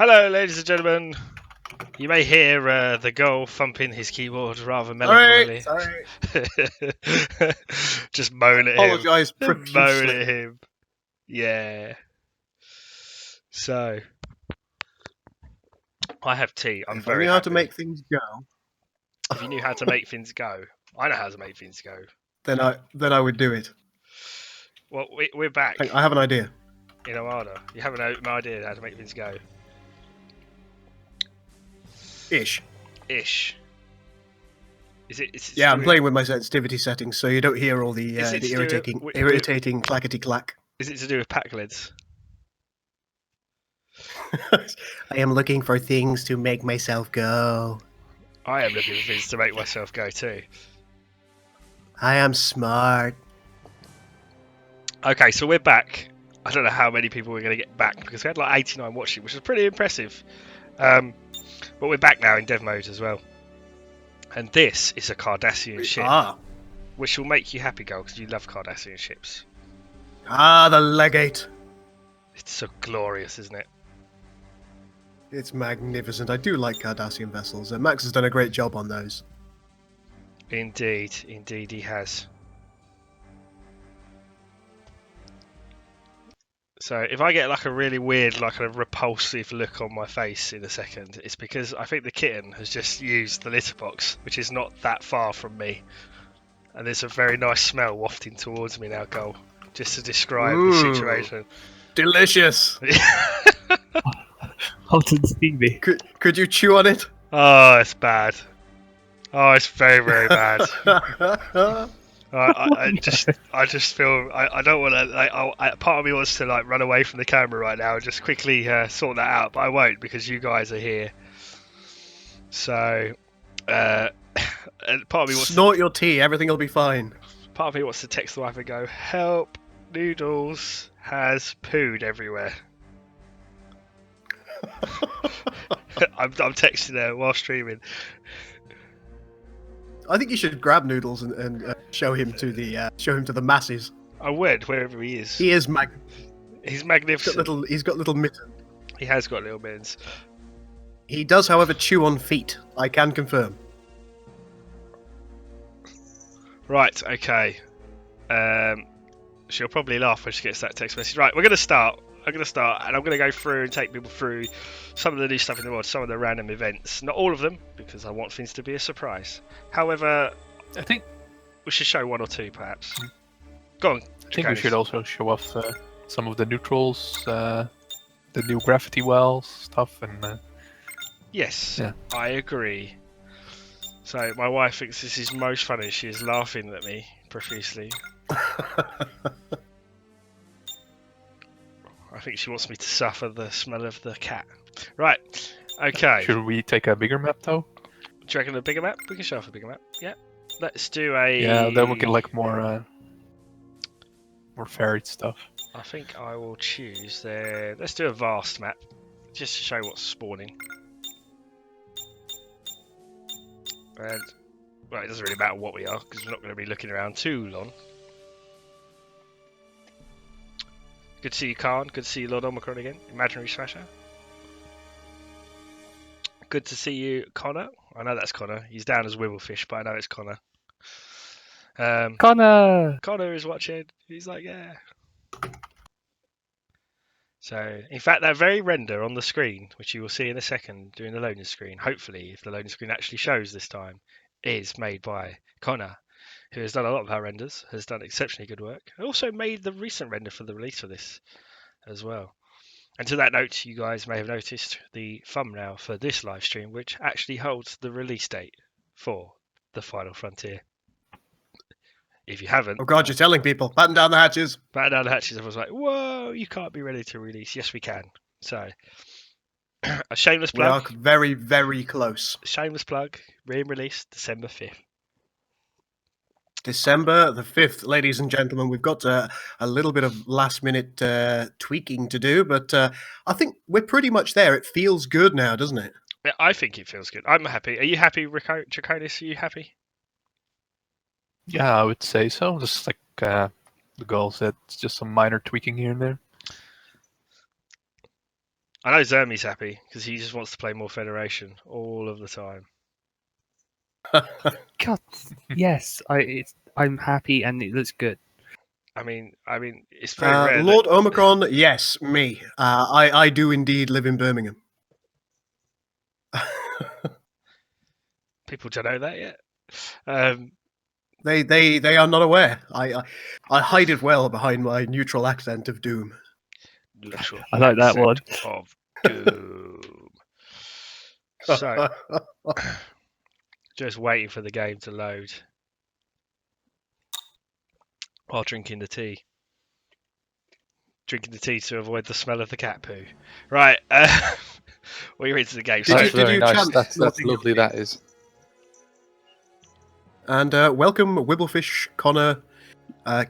Hello, ladies and gentlemen. You may hear the girl thumping his keyboard rather melancholy. Sorry. Just moan at him. Apologise Moan profusely. at him. Yeah. So, I have tea. I'm If I very knew how happy. to make things go, If you knew how to make things go, I know how to make things go. then I would do it. Well, we're back I have an idea. in Armada. You have an idea how to make things go. Ish. Ish. Is it Yeah, I'm playing with my sensitivity settings, so you don't hear all the Is it to do with- irritating clackety clack. Is it to do with pack lids? I am looking for things to make myself go. I am looking for things to make myself go too. I am smart. Okay, so we're back. I don't know how many people we're going to get back because we had like 89 watching, which is pretty impressive. But we're back now in dev mode as well. And this is a Cardassian ship, which will make you happy, girl, because you love Cardassian ships. The Legate. It's so glorious, isn't it? It's magnificent. I do like Cardassian vessels. Max has done a great job on those. Indeed he has. So if I get like a really weird, like a repulsive look on my face in a second, it's because I think the kitten has just used the litter box, which is not that far from me. And there's a very nice smell wafting towards me now, Cole, just to describe the situation. Delicious. How did it be? Could you chew on it? Oh, it's bad. Oh, it's very, very bad. I just feel I don't want to like. Part of me wants to like run away from the camera right now and just quickly sort that out, but I won't because you guys are here. So, and part of me wants snort your tea. Everything will be fine. Part of me wants to text the wife and go, "Help! Noodles has pooed everywhere." I'm texting her while streaming. I think you should grab Noodles and show him to the masses. I would, wherever he is. He is He's magnificent. He's got little mittens. He has got little mittens. He does, however, chew on feet. I can confirm. Right. Okay. She'll probably laugh when she gets that text message. Right. We're gonna start. I'm going to start, and I'm going to go through and take people through some of the new stuff in the world, some of the random events. Not all of them, because I want things to be a surprise. However, I think we should show one or two, perhaps. Go on. I think we should also show off some of the neutrals, the new gravity wells stuff, and yes, yeah. I agree. So my wife thinks this is most funny. She is laughing at me profusely. I think she wants me to suffer the smell of the cat. Right, okay. Should we take a bigger map, though? Do you reckon a bigger map? We can show off a bigger map. Yeah. Let's do a... Yeah, then we can like more varied stuff. I think I will choose the... Let's do a vast map, just to show what's spawning. And, well, it doesn't really matter what we are, because we're not going to be looking around too long. Good to see you, Khan. Good to see you, Lord Omicron again. Imaginary Smasher. Good to see you, Connor. I know that's Connor. He's down as Wibblefish, but I know it's Connor. Connor is watching. He's like, yeah. So, in fact, that very render on the screen, which you will see in a second during the loading screen, hopefully, if the loading screen actually shows this time, is made by Connor, who has done a lot of our renders, has done exceptionally good work, and also made the recent render for the release of this as well. And to that note, you guys may have noticed the thumbnail for this live stream, which actually holds the release date for The Final Frontier. If you haven't... Oh god, you're telling people. Batten down the hatches. Batten down the hatches. Everyone's like, whoa, you can't be ready to release. Yes, we can. So, a shameless plug. We are very, very close. Shameless plug. Being released December 5th. December the 5th, ladies and gentlemen. We've got a little bit of last-minute tweaking to do, but I think we're pretty much there. It feels good now, doesn't it? Yeah, I think it feels good. I'm happy. Are you happy, Draconis? Are you happy? Yeah, I would say so. Just like the goal said, it's just some minor tweaking here and there. I know Zermi's happy because he just wants to play more Federation all of the time. God, yes, I'm happy and it looks good. I mean, it's very rare. Lord Omicron, yes, me. I do indeed live in Birmingham. People don't know that yet. They are not aware. I hide it well behind my neutral accent of doom. Literal I like that one. accent of doom. So, just waiting for the game to load while drinking the tea. Drinking the tea to avoid the smell of the cat poo. Right, we're into the game. That's Did very you nice. chant That's Notting Hill lovely. That is. And welcome, Wibblefish, Connor,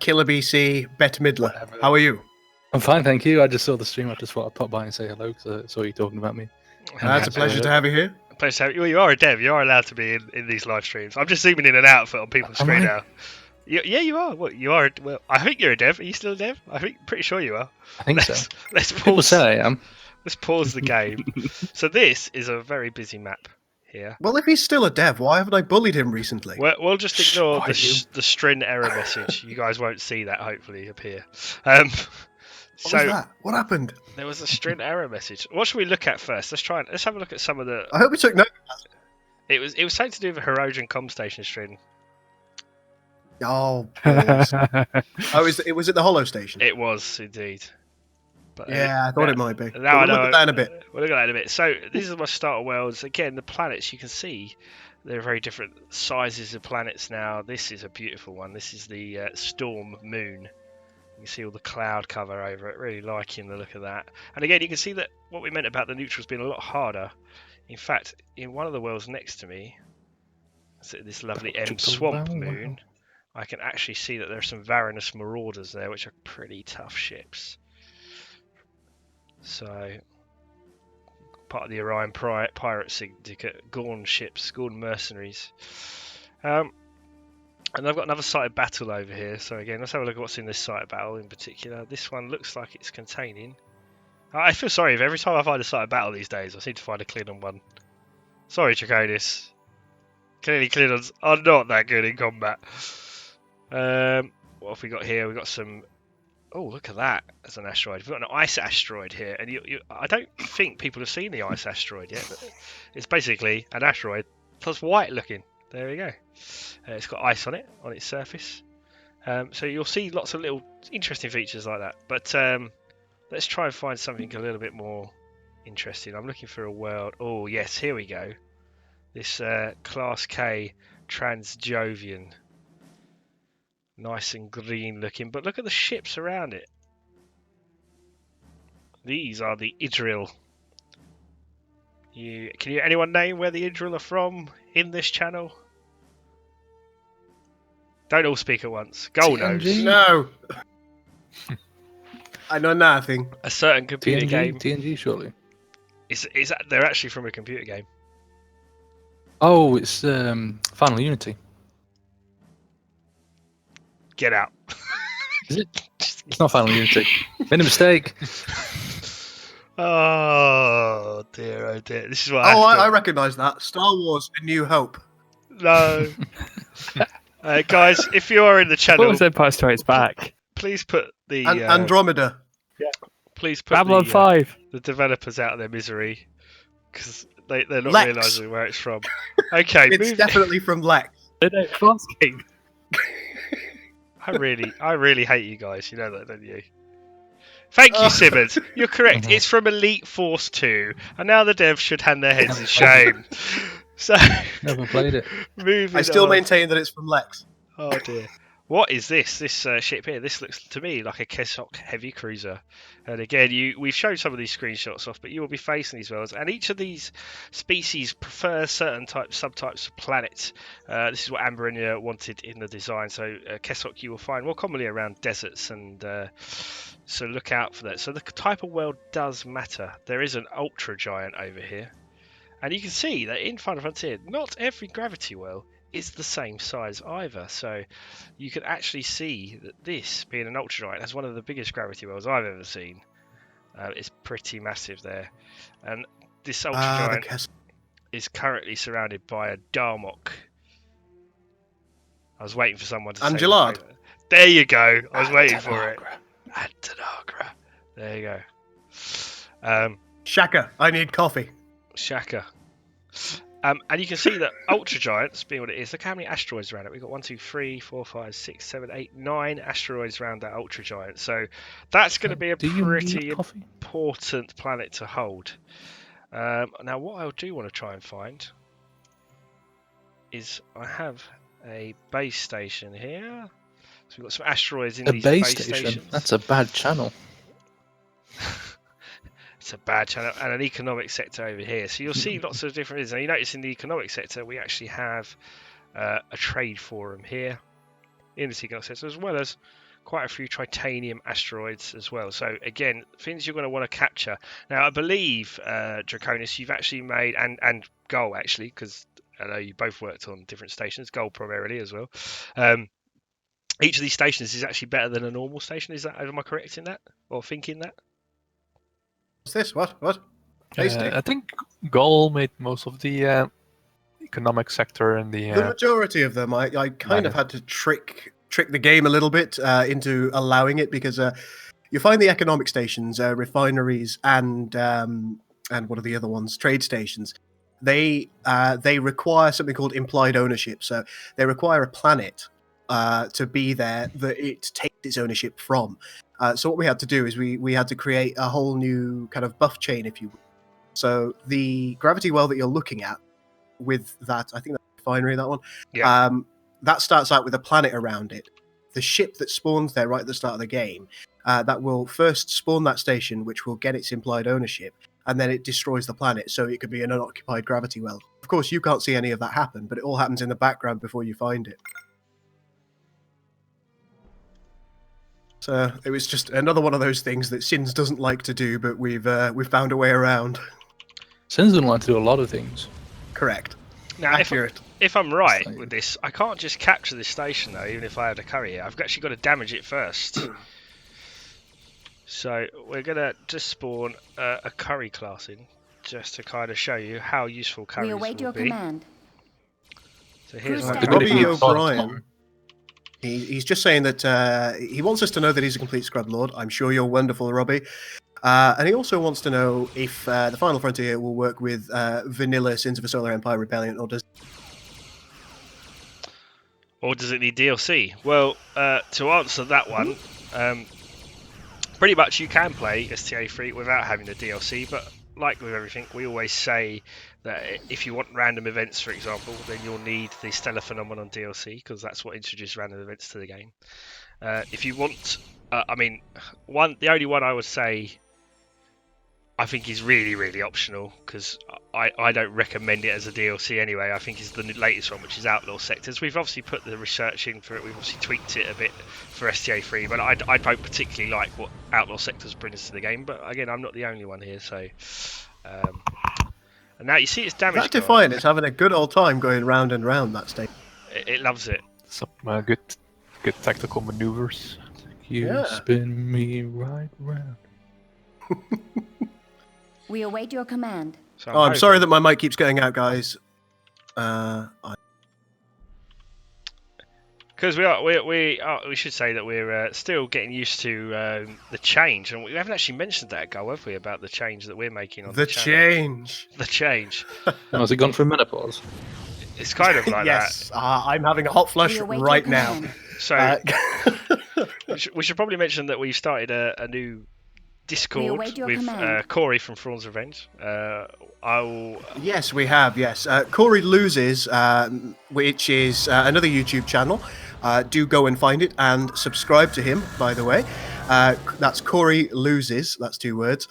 Killer BC, Bette Midler. Whatever. How are you? I'm fine, thank you. I just saw the stream. I just thought I'd pop by and say hello because I saw you talking about me. It's a pleasure to have you here. Pleasure to have you. Well, you are a dev. You are allowed to be in these live streams. I'm just zooming in and out on people's Am screen I? now. Yeah, you are. What you are? Well, I think you're a dev. Are you still a dev? Pretty sure you are. I think so. Let's People pause. say I am. Let's pause the game. So this is a very busy map here. Well, if he's still a dev, why haven't I bullied him recently? We'll just ignore Why the string error message. You guys won't see that hopefully appear. What was that? What happened? There was a string error message. What should we look at first? Let's have a look at some of the. I hope he took note. It was something to do with the Herodian com station string. Oh, balls. It was at the Hollow Station. It was indeed. But, Yeah, I thought it might be. But Now I we'll know. look at that in a bit. We'll look at that in a bit. So these are my starter worlds. Again, the planets you can see they're very different sizes of planets now. This is a beautiful one. This is the Storm Moon. You can see all the cloud cover over it. Really liking the look of that. And again, you can see that what we meant about the neutrals being a lot harder. In fact, in one of the worlds next to me, so this lovely M Swamp Moon, I can actually see that there are some Varanus Marauders there, which are pretty tough ships. So, part of the Orion Pirate Syndicate, Gorn ships, Gorn mercenaries. And I've got another site of battle over here. So again, let's have a look at what's in this site of battle in particular. This one looks like it's containing... I feel sorry if every time I find a site of battle these days, I seem to find a Klingon one. Sorry, Draconis. Clearly Klingons are not that good in combat. What have we got here? We've got some... Oh, look at that as an asteroid. We've got an ice asteroid here. And I don't think people have seen the ice asteroid yet. But it's basically an asteroid plus white looking. There we go. It's got ice on it, on its surface. So you'll see lots of little interesting features like that. But let's try and find something a little bit more interesting. I'm looking for a world. Oh, yes, here we go. This Class K Transjovian. Nice and green looking. But look at the ships around it. These are the Idril. Can anyone name where the Idril are from in this channel? Don't all speak at once. Goal knows. TNG? No. I know nothing. A certain computer game. TNG, surely. They're actually from a computer game. Oh, it's Final Unity. Get out. Is it? It's not Final Unity. Made a mistake. Oh dear, oh dear. This is what I recognise that. Star Wars: A New Hope. No. Guys, if you are in the What channel, was Empire Strikes Back? please put the Andromeda. please put Babylon 5. the developers out of their misery because they're not Lex. realising where it's from. Okay, It's definitely from Lex. No, Class King. I really hate you guys. You know that, don't you? Thank you, Simmons. You're correct. It's from Elite Force 2, and now the devs should hand their heads in shame. So, Never played it. moving I still on. maintain that it's from Lex. Oh dear. What is this? This ship here? This looks to me like a Kessock heavy cruiser. And again, we've shown some of these screenshots off, but you will be facing these worlds. And each of these species prefer certain subtypes of planets. This is what Amberinia wanted in the design. So Kessock you will find more commonly around deserts, and so look out for that. So the type of world does matter. There is an ultra giant over here, and you can see that in Final Frontier, not every gravity well is the same size either. So you can actually see that this, being an ultra giant, has one of the biggest gravity wells I've ever seen. It's pretty massive there, and this the ultra giant castle. is currently surrounded by a Darmok. I was waiting for someone to say Angelard. that. There you go. I was waiting for it. Antanagra. There you go. Shaka, I need coffee. Shaka. And you can see that Ultra Giants, being what it is, look how many asteroids around it. We've got 1, 2, 3, 4, 5, 6, 7, 8, 9 asteroids around that Ultra Giant. So that's going to be a Do you need pretty coffee? important planet to hold. Now, what I do want to try and find is I have a base station here. So we've got some asteroids in A these base base station? stations. That's a bad channel. It's a bad channel, and an economic sector over here. So you'll see lots of different things. Now you notice in the economic sector we actually have a trade forum here in this economic sector, as well as quite a few titanium asteroids as well. So again, things you're going to want to capture. Now I believe Draconis, you've actually made, and Gull actually, because I know you both worked on different stations, Gull primarily as well. Each of these stations is actually better than a normal station. Is that, am I correct in that, or thinking that? What's this? What? Tasty. I think Gull made most of the economic sector and The the. majority of them, I kind of had to trick the game a little bit into allowing it, because you find the economic stations, refineries, and what are the other ones? Trade stations. They require something called implied ownership. So they require a planet to be there that it takes its ownership from. So what we had to do is we had to create a whole new kind of buff chain, if you will. So the gravity well that you're looking at with that, I think that's refinery, that one. Yeah. That starts out with a planet around it. The ship that spawns there right at the start of the game, that will first spawn that station, which will get its implied ownership, and then it destroys the planet, so it could be an unoccupied gravity well. Of course, you can't see any of that happen, but it all happens in the background before you find it. So it was just another one of those things that Sins doesn't like to do, but we've found a way around. Sins don't like to do a lot of things. Correct. Now, Accurate. if I'm right Slightly. with this, I can't just capture this station though, even if I had a courier. I've actually got to damage it first. So we're gonna just spawn a curry class in, just to kind of show you how useful curries We await will your be. command. So here's Cruise my down. Robbie Good. O'Brien. He's just saying that he wants us to know that he's a complete Scrub Lord. I'm sure you're wonderful, Robbie. And he also wants to know if the Final Frontier will work with vanilla Sins of a Solar Empire Rebellion, or does Or does it need DLC? Well, to answer that one, pretty much you can play STA3 without having the DLC, but like with everything, we always say that if you want random events, for example, then you'll need the Stellar Phenomenon DLC, because that's what introduced random events to the game. If you want, the only one I would say I think is really, really optional, because I don't recommend it as a DLC anyway. I think is the latest one, which is Outlaw Sectors. We've obviously put the research in for it. We've obviously tweaked it a bit for STA3, but I don't particularly like what Outlaw Sectors brings to the game. But again, I'm not the only one here, so... and now you see it's damage. that Defiant is having a good old time going round and round that state. It loves it. Some good tactical maneuvers. You Yeah. spin me right round. We await your command. So I'm sorry that my mic keeps going out, guys. Because we should say that we're still getting used to the change, and we haven't actually mentioned that, Go, have we, about the change that we're making on the channel. change. The change. Oh, has it gone through menopause? It's kind of like Yes, I'm having a hot flush We await your right now. command. that. So we should probably mention that we've started a new Discord await your with command. Corey from Thrawn's Revenge. Yes, we have, yes. Corey Loses, which is another YouTube channel. Do go and find it and subscribe to him, by the way. That's Corey Loses, that's 2 words.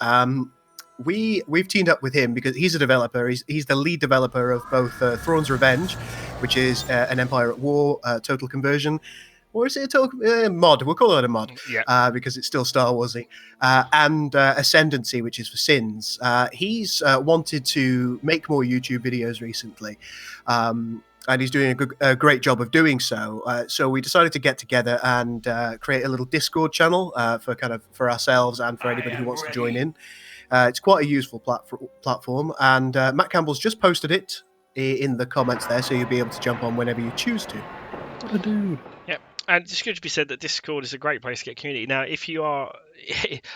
We've teamed up with him because he's a developer. He's the lead developer of both Thrawn's Revenge, which is an Empire at War total conversion. Or is it a total mod? We'll call it a mod. Yeah. Because it's still Star Warsy. And Ascendancy, which is for Sins. He's wanted to make more YouTube videos recently. and he's doing a great job of doing so. So we decided to get together and create a little Discord channel for ourselves and for anybody who wants to join in. It's quite a useful platform, and Matt Campbell's just posted it in the comments there, so you'll be able to jump on whenever you choose to. What a dude. Yep. And it's good to be said that Discord is a great place to get community. Now, if you are,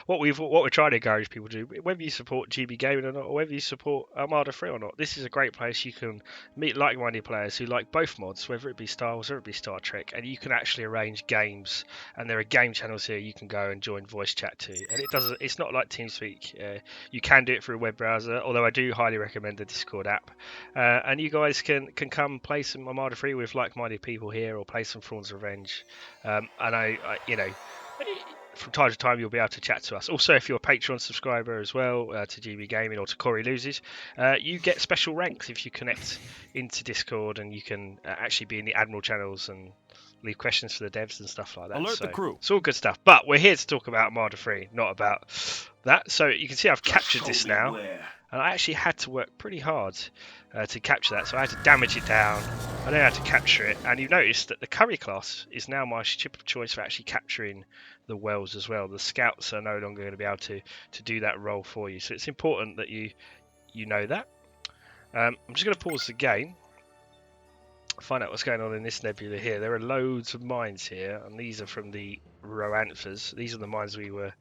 what we're trying to encourage people to do, whether you support GB Gaming or not, or whether you support Armada 3 or not, this is a great place. You can meet like-minded players who like both mods, whether it be Star Wars or it be Star Trek, and you can actually arrange games. And there are game channels here you can go and join voice chat to. And it's not like TeamSpeak. You can do it through a web browser, although I do highly recommend the Discord app. And you guys can come play some Armada 3 with like-minded people here, or play some Thrawn's Revenge. And I, from time to time, you'll be able to chat to us. Also, if you're a Patreon subscriber as well to GB Gaming or to Corey Loses, you get special ranks if you connect into Discord, and you can actually be in the Admiral channels and leave questions for the devs and stuff like that. Alert the crew. It's all good stuff. But we're here to talk about Armada 3, not about that. So you can see I've captured this now. And I actually had to work pretty hard to capture that. So I had to damage it down. I then had to capture it. And you've noticed that the Curry class is now my ship of choice for actually capturing the wells as well. The scouts are no longer going to be able to do that role for you. So it's important that you know that. I'm just going to pause the game. Find out what's going on in this nebula here. There are loads of mines here. And these are from the Roanthas. These are the mines we were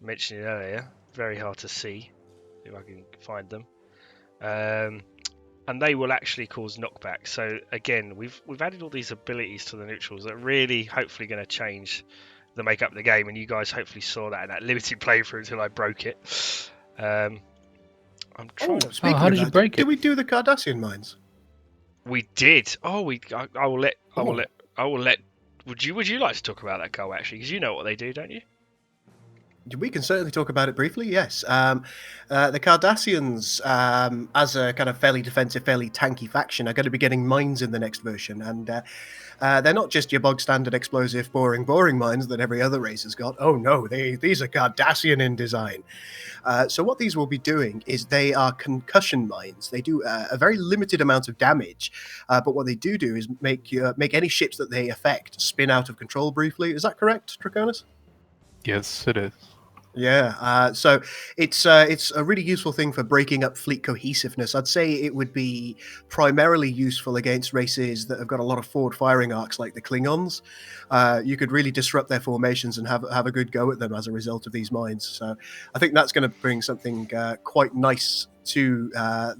mentioning earlier. Very hard to see. If I can find them, and they will actually cause knockback. So again, we've added all these abilities to the neutrals that are really hopefully going to change the makeup of the game, and you guys hopefully saw that in that limited playthrough until I broke it. I'm trying to... how did you break it? Did we do the Cardassian mines? We did. I will let. Would you like to talk about that, Cole? Actually, because you know what they do, don't you? We can certainly talk about it briefly, yes. The Cardassians, as a kind of fairly defensive, fairly tanky faction, are going to be getting mines in the next version. And they're not just your bog standard explosive, boring mines that every other race has got. Oh no, these are Cardassian in design. So what these will be doing is they are concussion mines. They do a very limited amount of damage, but what they do is make any ships that they affect spin out of control briefly. Is that correct, Draconis? Yes, it is. Yeah, so it's a really useful thing for breaking up fleet cohesiveness. I'd say it would be primarily useful against races that have got a lot of forward firing arcs like the Klingons. You could really disrupt their formations and have a good go at them as a result of these mines. So I think that's going to bring something quite nice to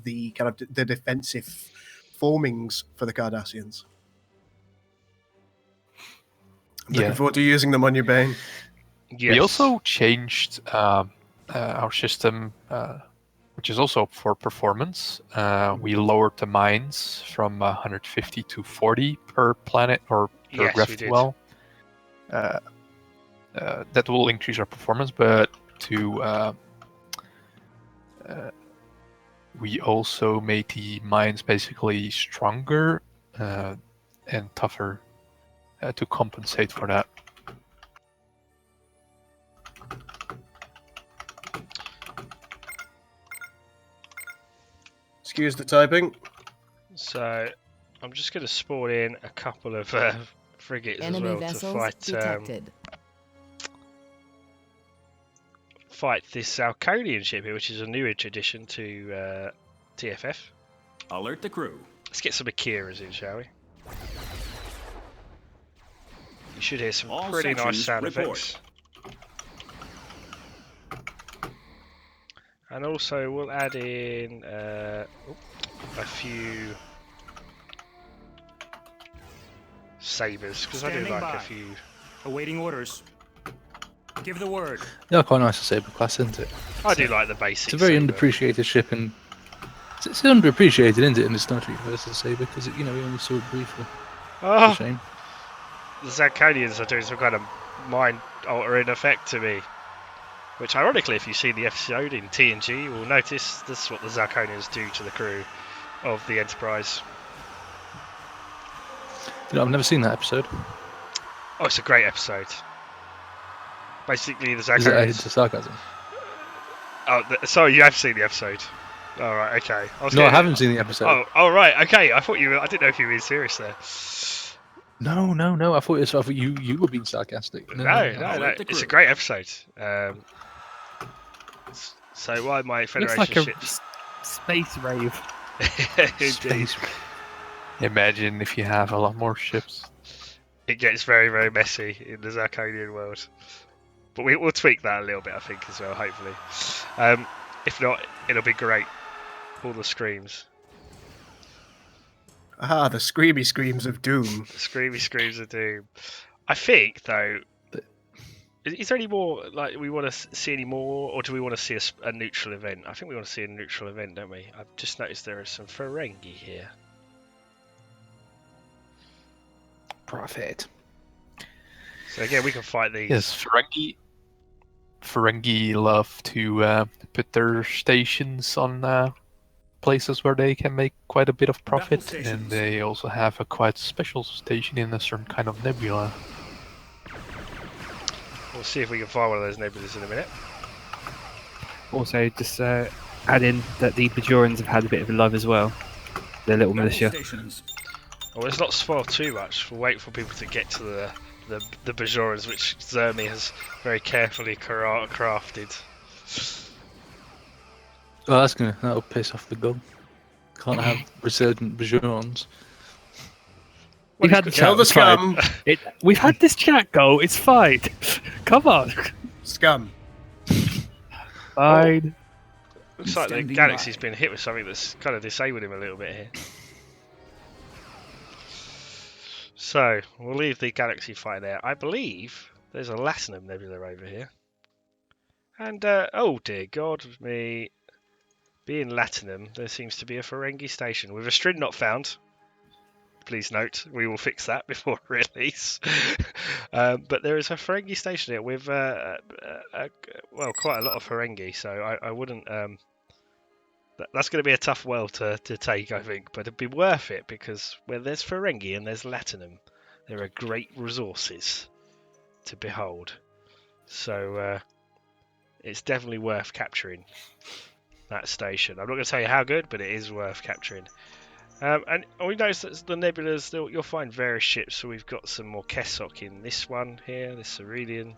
the kind of the defensive formings for the Cardassians. I'm looking forward to using them on your Bane. Yes. We also changed our system, which is also for performance. We lowered the mines from 150 to 40 per planet or per gravity well. That will increase our performance, but we also made the mines basically stronger and tougher to compensate for that. Excuse the typing. So I'm just going to spawn in a couple of frigates Enemy as well vessels to fight detected. fight this Alconian ship here, which is a new addition to TFF. Alert the crew. Let's get some Akiras in, shall we? You should hear some All pretty nice sections sound report. effects. And also we'll add in a few sabers, because I do Standing like by. a few. Awaiting orders. Give the word. Yeah, quite nice to Saber class, isn't it? I do like the basics. It's a very underappreciated ship, and it's underappreciated, isn't it, in the Star Trek versus Saber, because we only saw it briefly. It's a Oh, shame. the Zanconians are doing some kind of mind-altering effect to me. Which, ironically, if you see the episode in TNG, you will notice this is what the Zarkonians do to the crew of the Enterprise. I've never seen that episode. Oh, it's a great episode. Basically, the Is it Zarkonians... into sarcasm? Oh, sorry, you have seen the episode. All right, okay. I haven't seen the episode. Oh, right, okay. I thought you were. I didn't know if you were being serious there. No. I thought you were being sarcastic. No. Alert the It's a crew. great episode. So why my Looks Federation like a ships? space rave. Indeed. Imagine if you have a lot more ships. It gets very, very messy in the Zirconian world. But we'll tweak that a little bit, I think, as well, hopefully. If not, it'll be great. All the screams. Ah, the screamy screams of doom. The screamy screams of doom. I think, though, is there any more, like, we want to see any more, or do we want to see a neutral event? I think we want to see a neutral event, don't we? I've just noticed there are some Ferengi here. Profit. So again, we can fight these. Yes, Ferengi love to put their stations on places where they can make quite a bit of profit, stations. and they also have a quite special station in a certain kind of nebula. We'll see if we can find one of those nebulas in a minute. Also, just add in that the Bajorans have had a bit of a love as well. Their little militia. Stations. Well, let's not spoil too much. We'll wait for people to get to the Bajorans, which Zermi has very carefully crafted. Oh, that'll piss off the gun. Can't have resurgent Bajorans. We've had the Tell chat. the It's fine. scum. We've had this chat go. It's fine. Come on. Scum. Fine. Looks like the Standing galaxy's by. been hit with something that's kind of disabled him a little bit here. So, we'll leave the galaxy fight there. I believe there's a Latinum nebula over here. And, oh dear God of me, being Latinum, there seems to be a Ferengi station with a dreadnought found. Please note, we will fix that before release. But there is a Ferengi station here with, well, quite a lot of Ferengi, so I wouldn't... that's going to be a tough world to take, I think, but it'd be worth it, because where there's Ferengi and there's Latinum, there are great resources to behold. So it's definitely worth capturing that station. I'm not going to tell you how good, but it is worth capturing. And we noticed that the nebulas, you'll find various ships. So we've got some more Kessok in this one here, this Cerulean.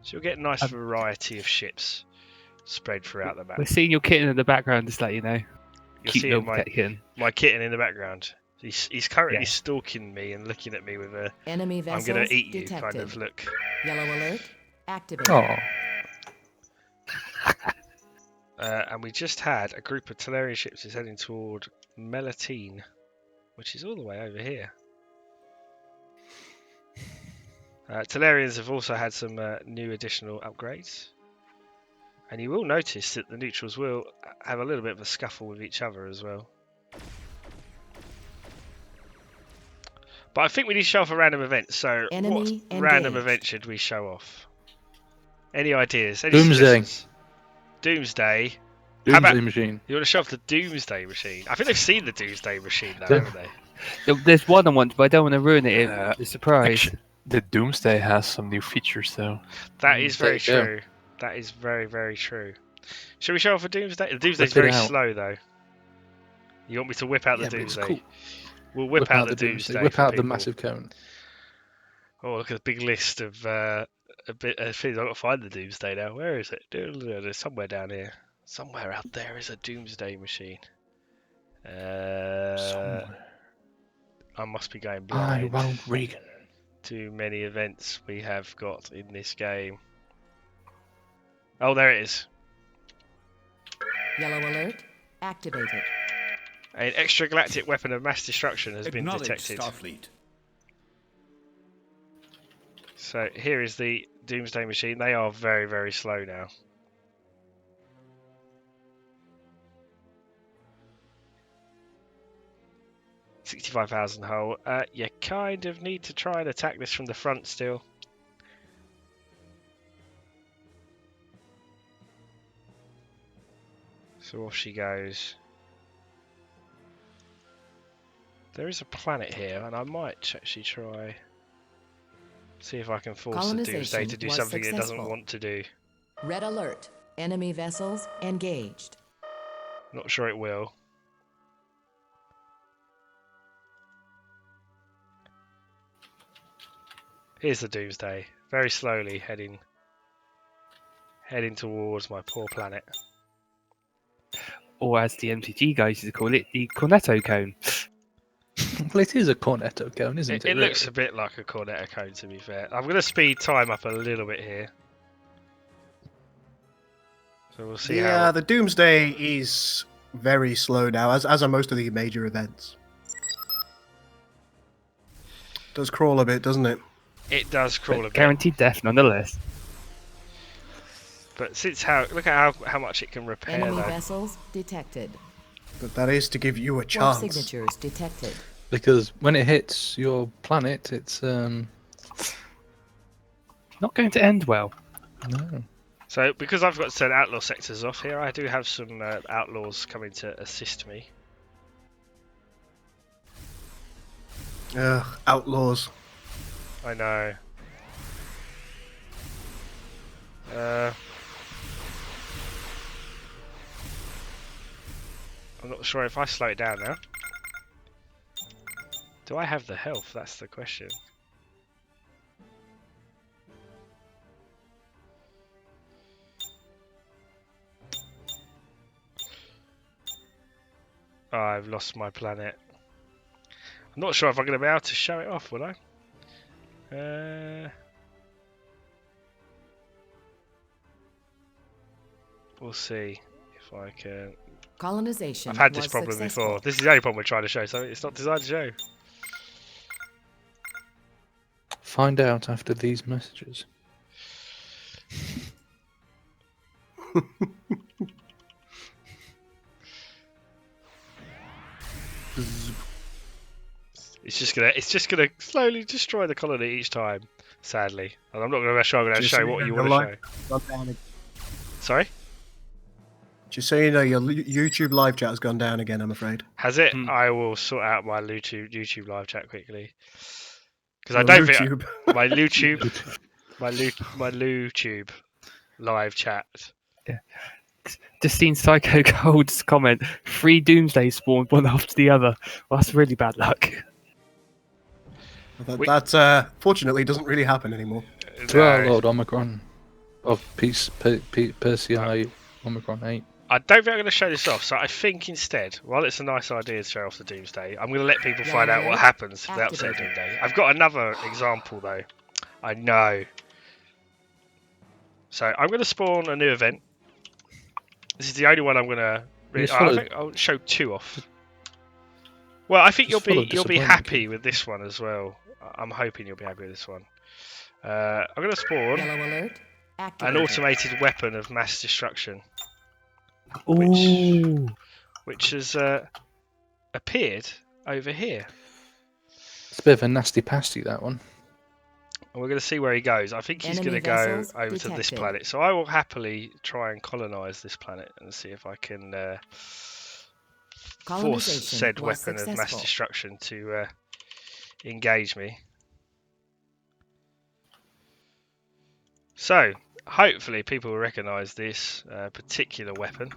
So you'll get a nice variety of ships spread throughout the map. We're seeing your kitten in the background, just let you know. You're Cute seeing little kitten. my kitten in the background. He's currently Yeah. stalking me and looking at me with a Enemy I'm vessels going to eat you detected. kind of look. Yellow alert. Activated. Oh, And we just had a group of Talarian ships is heading toward Melatine, which is all the way over here. Talarians have also had some new additional upgrades. And you will notice that the neutrals will have a little bit of a scuffle with each other as well. But I think we need to show off a random event. So Enemy what random engaged. event should we show off? Any ideas? Any Doomsday. suggestions? Doomsday. How about- Doomsday machine. You want to show off the Doomsday machine? I think they've seen the Doomsday machine though, haven't they? There's one I want, but I don't want to ruin it. Uh, It's a surprise. actually, the Doomsday has some new features though. That is very there you go. true. That is very, very true. Shall we show off a Doomsday? The Doomsday's Whip it very out. slow though. You want me to whip out Yeah, the but it's Doomsday? cool. We'll whip out the Doomsday. Doomsday. Whip for out the people. massive cone. Oh, look at the big list of things. I've got to find the Doomsday now. Where is it? There's somewhere down here. Somewhere out there is a Doomsday machine. Somewhere. I must be going I blind. won't Regan. Too many events we have got in this game. Oh, there it is. Yellow alert. Activated. An extragalactic weapon of mass destruction has been Acknowledged, detected. Starfleet. So here is the Doomsday machine. They are very, very slow now. $65,000 hull. You kind of need to try and attack this from the front still. So off she goes. There is a planet here, and I might actually try see if I can force the Doomsday Colonization to do was something it doesn't successful. want to do. Red alert. Enemy vessels engaged. Not sure it will. Here's the Doomsday, very slowly heading towards my poor planet. Or as the MTG guys used to call it, the Cornetto Cone. Well, it is a Cornetto cone, isn't it? It looks a bit like a Cornetto cone, to be fair. I'm going to speed time up a little bit here. So we'll see how... the Doomsday is very slow now, as are most of the major events. Does crawl a bit, doesn't it? It does crawl a bit. Guaranteed death, nonetheless. But look at how much it can repair, Enemy though. vessels detected. But that is to give you a Warp chance. signatures detected. Because when it hits your planet, it's Not going to end well. no. So, because I've got to turn outlaw sectors off here, I do have some outlaws coming to assist me. Ugh, outlaws. I know. I'm not sure if I slow it down now. Do I have the health? That's the question. Oh, I've lost my planet. I'm not sure if I'm going to be able to show it off, will I? We'll see if I can. Colonization. I've had this was problem successful. before. This is the only problem we're trying to show, so it's not designed to show. Find out after these messages. It's just gonna slowly destroy the colony each time, sadly. And I'm not gonna show Just show so what you you know, want to show. Gone down again. Sorry? Just so you know, your YouTube live chat has gone down again, I'm afraid. Has it? Hmm. I will sort out my YouTube live chat quickly. Because I Your don't think YouTube. my YouTube live chat. Just seen Psycho Gold's comment. 3 Doomsday spawned one after the other. Well, that's really bad luck. That fortunately doesn't really happen anymore. To our No. Lord Omicron of Peace, Persei Omicron 8. I don't think I'm going to show this off, so I think instead, while it's a nice idea to show off the Doomsday, I'm going to let people find out what happens for the upset of Doomsday. I've got another example, though. I know. So I'm going to spawn a new event. This is the only one I'm going to... I think I'll show 2 off. Well, I think you'll be happy with this one as well. I'm hoping you'll be happy with this one. I'm going to spawn Yellow alert. an Activated. automated weapon of mass destruction, Ooh. which has appeared over here. It's a bit of a nasty pasty, that one. And we're going to see where he goes. I think he's going to Enemy go vessels over to this detected. planet. So I will happily try and colonize this planet and see if I can force Colonization said was weapon of mass successful. destruction to engage me. So hopefully people will recognize this particular weapon.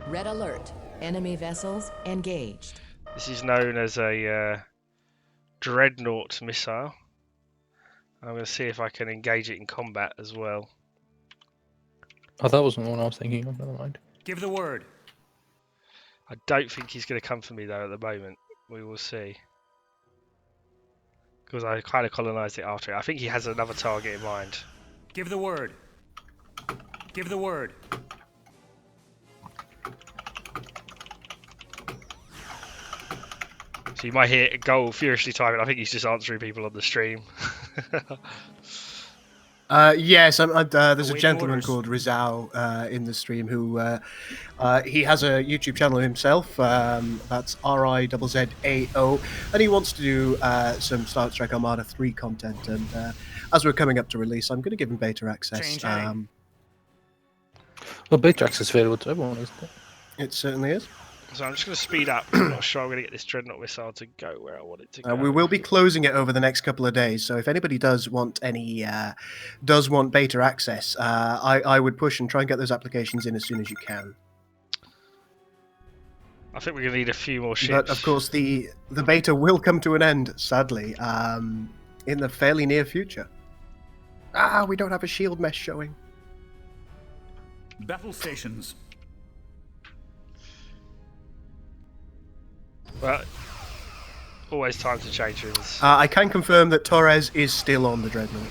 Red alert. Enemy vessels engaged. This is known as a dreadnought missile. I'm going to see if I can engage it in combat as well. Oh, that wasn't the one I was thinking of. Never mind. Give the word. I don't think he's going to come for me though at the moment. We will see. Because I kind of colonised it after it. I think he has another target in mind. Give the word. Give the word. So you might hear Goal furiously typing. I think he's just answering people on the stream. Yes, there's a Awaiting gentleman orders. called Rizal in the stream who he has a YouTube channel himself. That's RIZZAO, and he wants to do some Star Trek Armada 3 content. And as we're coming up to release, I'm going to give him beta access. Change heading. Well, beta access is available to everyone, isn't it? It certainly is. So I'm just going to speed up. I'm not sure I'm going to get this dreadnought missile to go where I want it to go. We will be closing it over the next couple of days. So if anybody does want beta access, I would push and try and get those applications in as soon as you can. I think we're going to need a few more ships. But of course, the beta will come to an end, sadly, in the fairly near future. We don't have a shield mesh showing. Battle stations. Well, always time to change things. I can confirm that Torres is still on the dreadnought.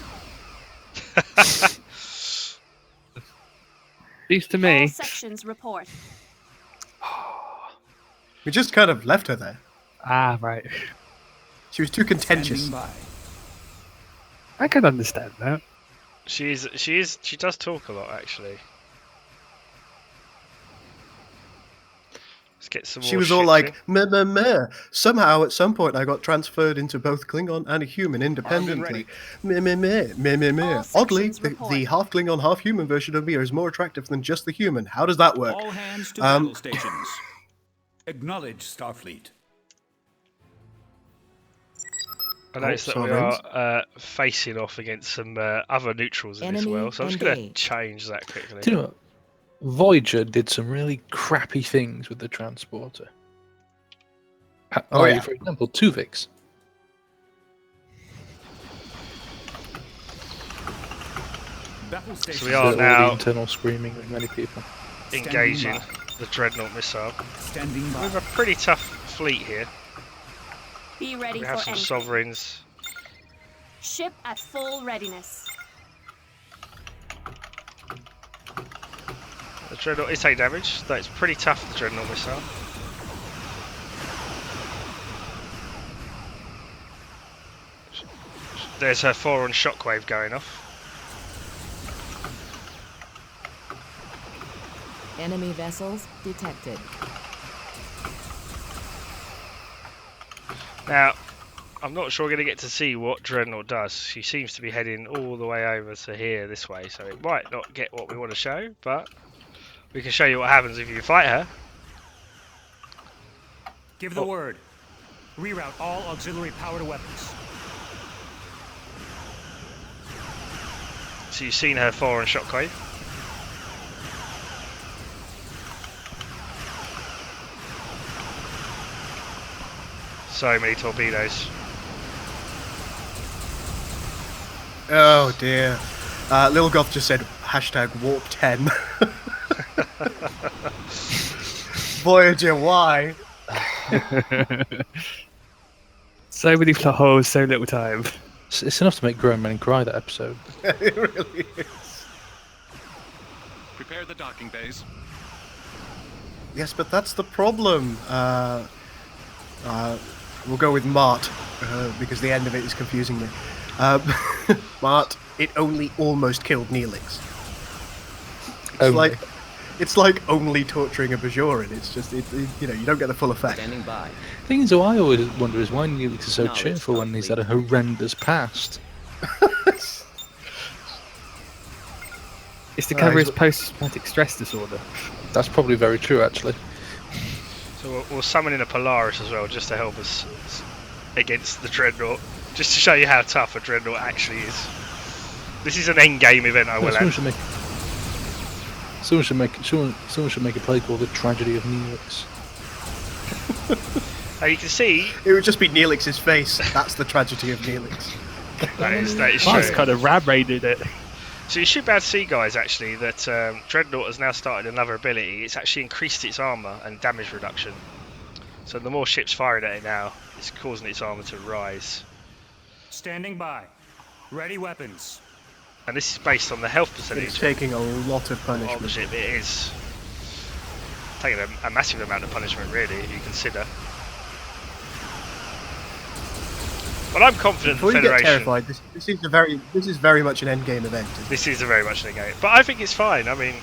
Seems to All me. sections report. We just kind of left her there. Ah, right. She was too contentious. Standing by. I can understand that. She does talk a lot, actually. Let's get some more She was all ships like, in. meh, meh, meh. Somehow, at some point, I got transferred into both Klingon and a human independently. Meh, meh, meh, meh, meh, meh. All Oddly, sections report. the half Klingon, half human version of me is more attractive than just the human. How does that work? All hands to battle stations. Acknowledge Starfleet. I noticed that we sovereigns. are facing off against some other neutrals in this Enemy world, so I'm just going to engaged. change that quickly. Do you know what? Voyager did some really crappy things with the transporter. Oh, yeah. For example, Tuvix. Battle stations. So we are All now the internal screaming with many people. engaging Standing the dreadnought missile. Standing We by. have a pretty tough fleet here. Be ready We for have some entry. sovereigns. Ship at full readiness. The dreadnought is take damage, though it's pretty tough, the dreadnought missile. There's her forward shockwave going off. Enemy vessels detected. Now, I'm not sure we're going to get to see what Dreadnought does. She seems to be heading all the way over to here this way, so it might not get what we want to show, but we can show you what happens if you fight her. Give the word. Reroute all auxiliary powered weapons. So you've seen her forward shockwave. So many torpedoes. Oh dear. Lil Goth just said #warp10. Voyager, why? So many plot holes, so little time. It's enough to make grown men cry, that episode. It really is. Prepare the docking bays. Yes, but that's the problem. We'll go with Mart, because the end of it is confusing me. Mart, it only almost killed Neelix. It's like only torturing a Bajoran. It's just, you don't get the full effect. Standing by. The thing is, though, I always wonder is why Neelix is so cheerful when he's had a horrendous past. It's to cover his post-traumatic stress disorder. That's probably very true, actually. So we'll summon in a Polaris as well, just to help us against the Dreadnought. Just to show you how tough a Dreadnought actually is. This is an Endgame event, I will Someone add. should make a play called The Tragedy of Neelix. Now you can see It would just be Neelix's face. That's the tragedy of Neelix. that is That's true. kind of ram-raided it. So you should be able to see, guys, actually, that Dreadnought has now started another ability. It's actually increased its armor and damage reduction. So the more ships firing at it now, it's causing its armor to rise. Standing by. Ready weapons. And this is based on the health It's percentage taking a lot of of the punishment. ship. It is taking a massive amount of punishment, really, if you consider. But I'm confident Before the you get Federation. terrified, this is very much an endgame event. This is a very much an game, but I think it's fine. I mean,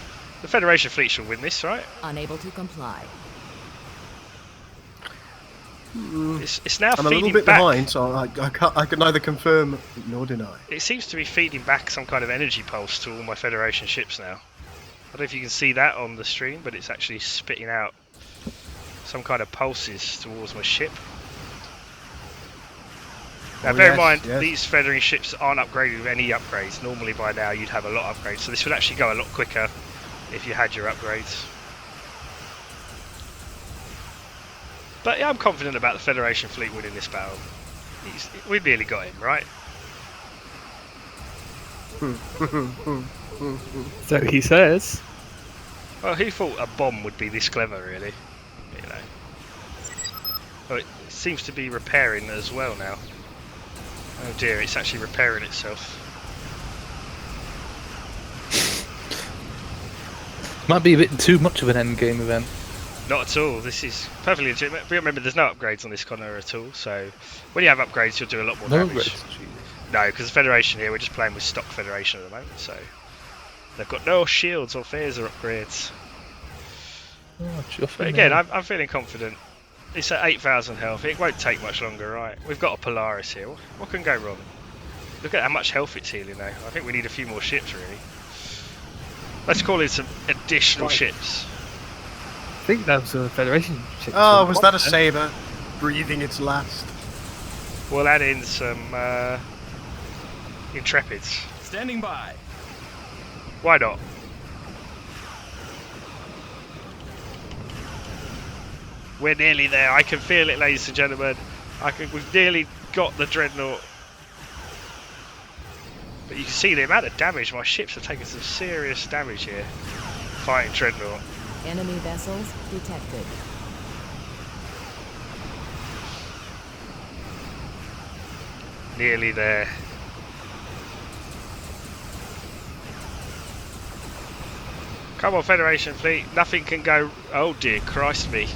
the Federation fleet should win this, right? Unable to comply. It's now I'm a feeding little bit back. behind, so I can neither confirm nor deny. It seems to be feeding back some kind of energy pulse to all my Federation ships now. I don't know if you can see that on the stream, but it's actually spitting out some kind of pulses towards my ship. Now, Oh, bear in yes, mind, yes. these Federation ships aren't upgraded with any upgrades. Normally, by now, you'd have a lot of upgrades, so this would actually go a lot quicker if you had your upgrades. But yeah, I'm confident about the Federation fleet winning this battle. We nearly got him, right? So he says. Well, who thought a bomb would be this clever, really? You know. Oh, it seems to be repairing as well now. Oh dear, it's actually repairing itself. Might be a bit too much of an endgame event. Not at all. This is perfectly legitimate. But remember, there's no upgrades on this Connor at all. So when you have upgrades, you'll do a lot more No damage. upgrades. No, because the Federation here, we're just playing with stock Federation at the moment. So they've got no shields or fears or upgrades. Oh, But again, I'm feeling confident. It's at 8,000 health. It won't take much longer, right? We've got a Polaris here. What can go wrong? Look at how much health it's healing now. I think we need a few more ships, really. Let's call in some additional ships. I think that was a Federation ship. Oh, was that a saber breathing its last? We'll add in some Intrepids. Standing by. Why not? We're nearly there. I can feel it, ladies and gentlemen. We've nearly got the dreadnought. But you can see the amount of damage. My ships are taking some serious damage here. Fighting dreadnought. Enemy vessels detected. Nearly there. Come on, Federation fleet. Nothing can go. Oh dear, Christ me.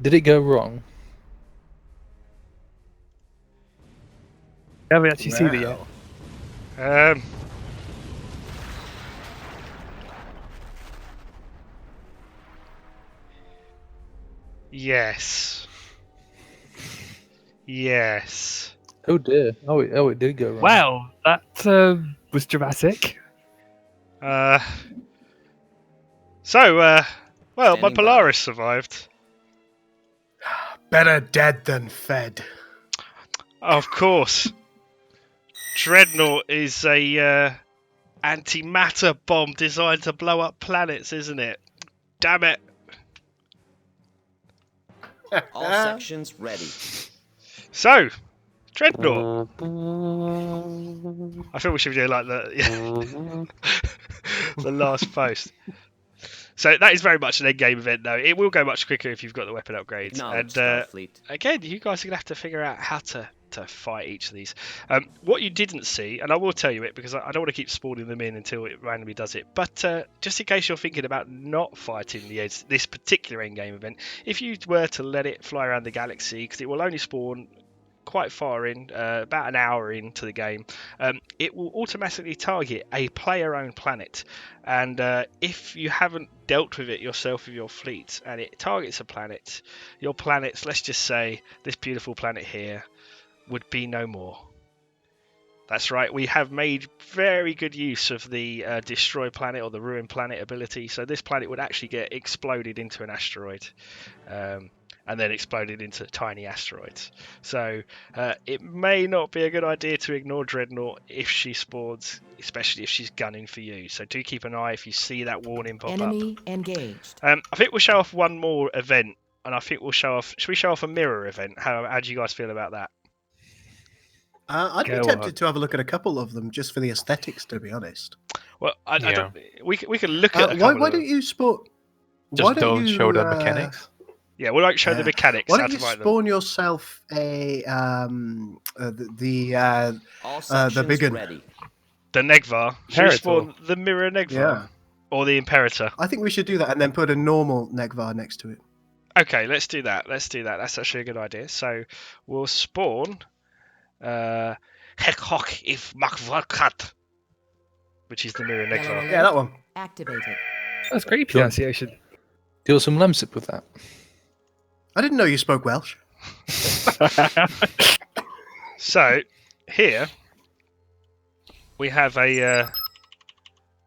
Did it go wrong? Haven't actually seen it yet. Yes. Yes. Oh dear. Oh, it did go wrong. Wow, that was dramatic. Well, my Standing Polaris survived. Better dead than fed. Of course. Dreadnought is a antimatter bomb designed to blow up planets, isn't it? Damn it. All sections ready. So, Dreadnought. I feel we should do like the the last post. So that is very much an end-game event, though. It will go much quicker if you've got the weapon upgrades. Knowledge, And Starfleet. again, you guys are going to have to figure out how to fight each of these. What you didn't see, and I will tell you it because I don't want to keep spawning them in until it randomly does it, but just in case you're thinking about not fighting this particular end-game event, if you were to let it fly around the galaxy, because it will only spawn quite far in, about an hour into the game, it will automatically target a player-owned planet. And if you haven't dealt with it yourself with your fleet, and it targets a planet, your planets, let's just say this beautiful planet here, would be no more. That's right, we have made very good use of the destroy planet or the ruin planet ability, so this planet would actually get exploded into an asteroid. And then exploded into tiny asteroids. So it may not be a good idea to ignore Dreadnought if she spawns, especially if she's gunning for you. So do keep an eye if you see that warning pop Enemy up. engaged. I think we'll show off one more event, and I think we'll show off. Should we show off a mirror event? How do you guys feel about that? I'd be tempted to have a look at a couple of them just for the aesthetics, to be honest. Well, I don't. We can look at. Why don't you spawn? Just don't show the mechanics. Yeah, we won't show the mechanics. Why don't you spawn yourself a the big one, ready. The Negvar. Should we spawn the mirror Negvar? Yeah. Or the Imperator? I think we should do that and then put a normal Negvar next to it. Okay, let's do that. That's actually a good idea. So we'll spawn Hekok if Makvakat, which is the mirror Negvar. Yeah, that one. Activated. That's great pronunciation. Do you want some lemsip with that? I didn't know you spoke Welsh. So, here we have a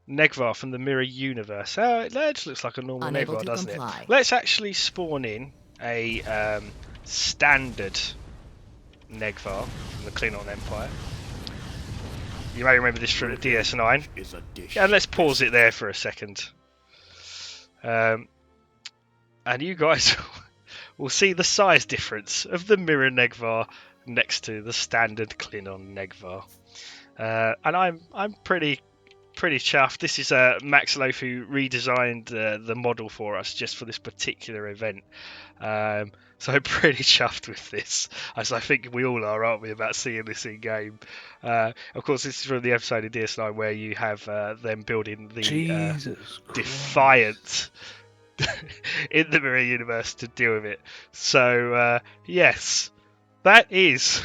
Negvar from the Mirror Universe. Oh, it just looks like a normal Unable Negvar, to doesn't comply. it? Let's actually spawn in a standard Negvar from the Klingon Empire. You may remember this from the DS9. Yeah, and let's pause it there for a second. And you guys will see the size difference of the Mirror Negvar next to the standard Klingon Negvar. And I'm pretty chuffed. This is Max Loaf who redesigned the model for us just for this particular event. So I'm pretty chuffed with this, as I think we all are, aren't we, about seeing this in game. Of course, this is from the episode of DS9 where you have them building the Defiant in the Mirror Universe to deal with it. So yes, that is.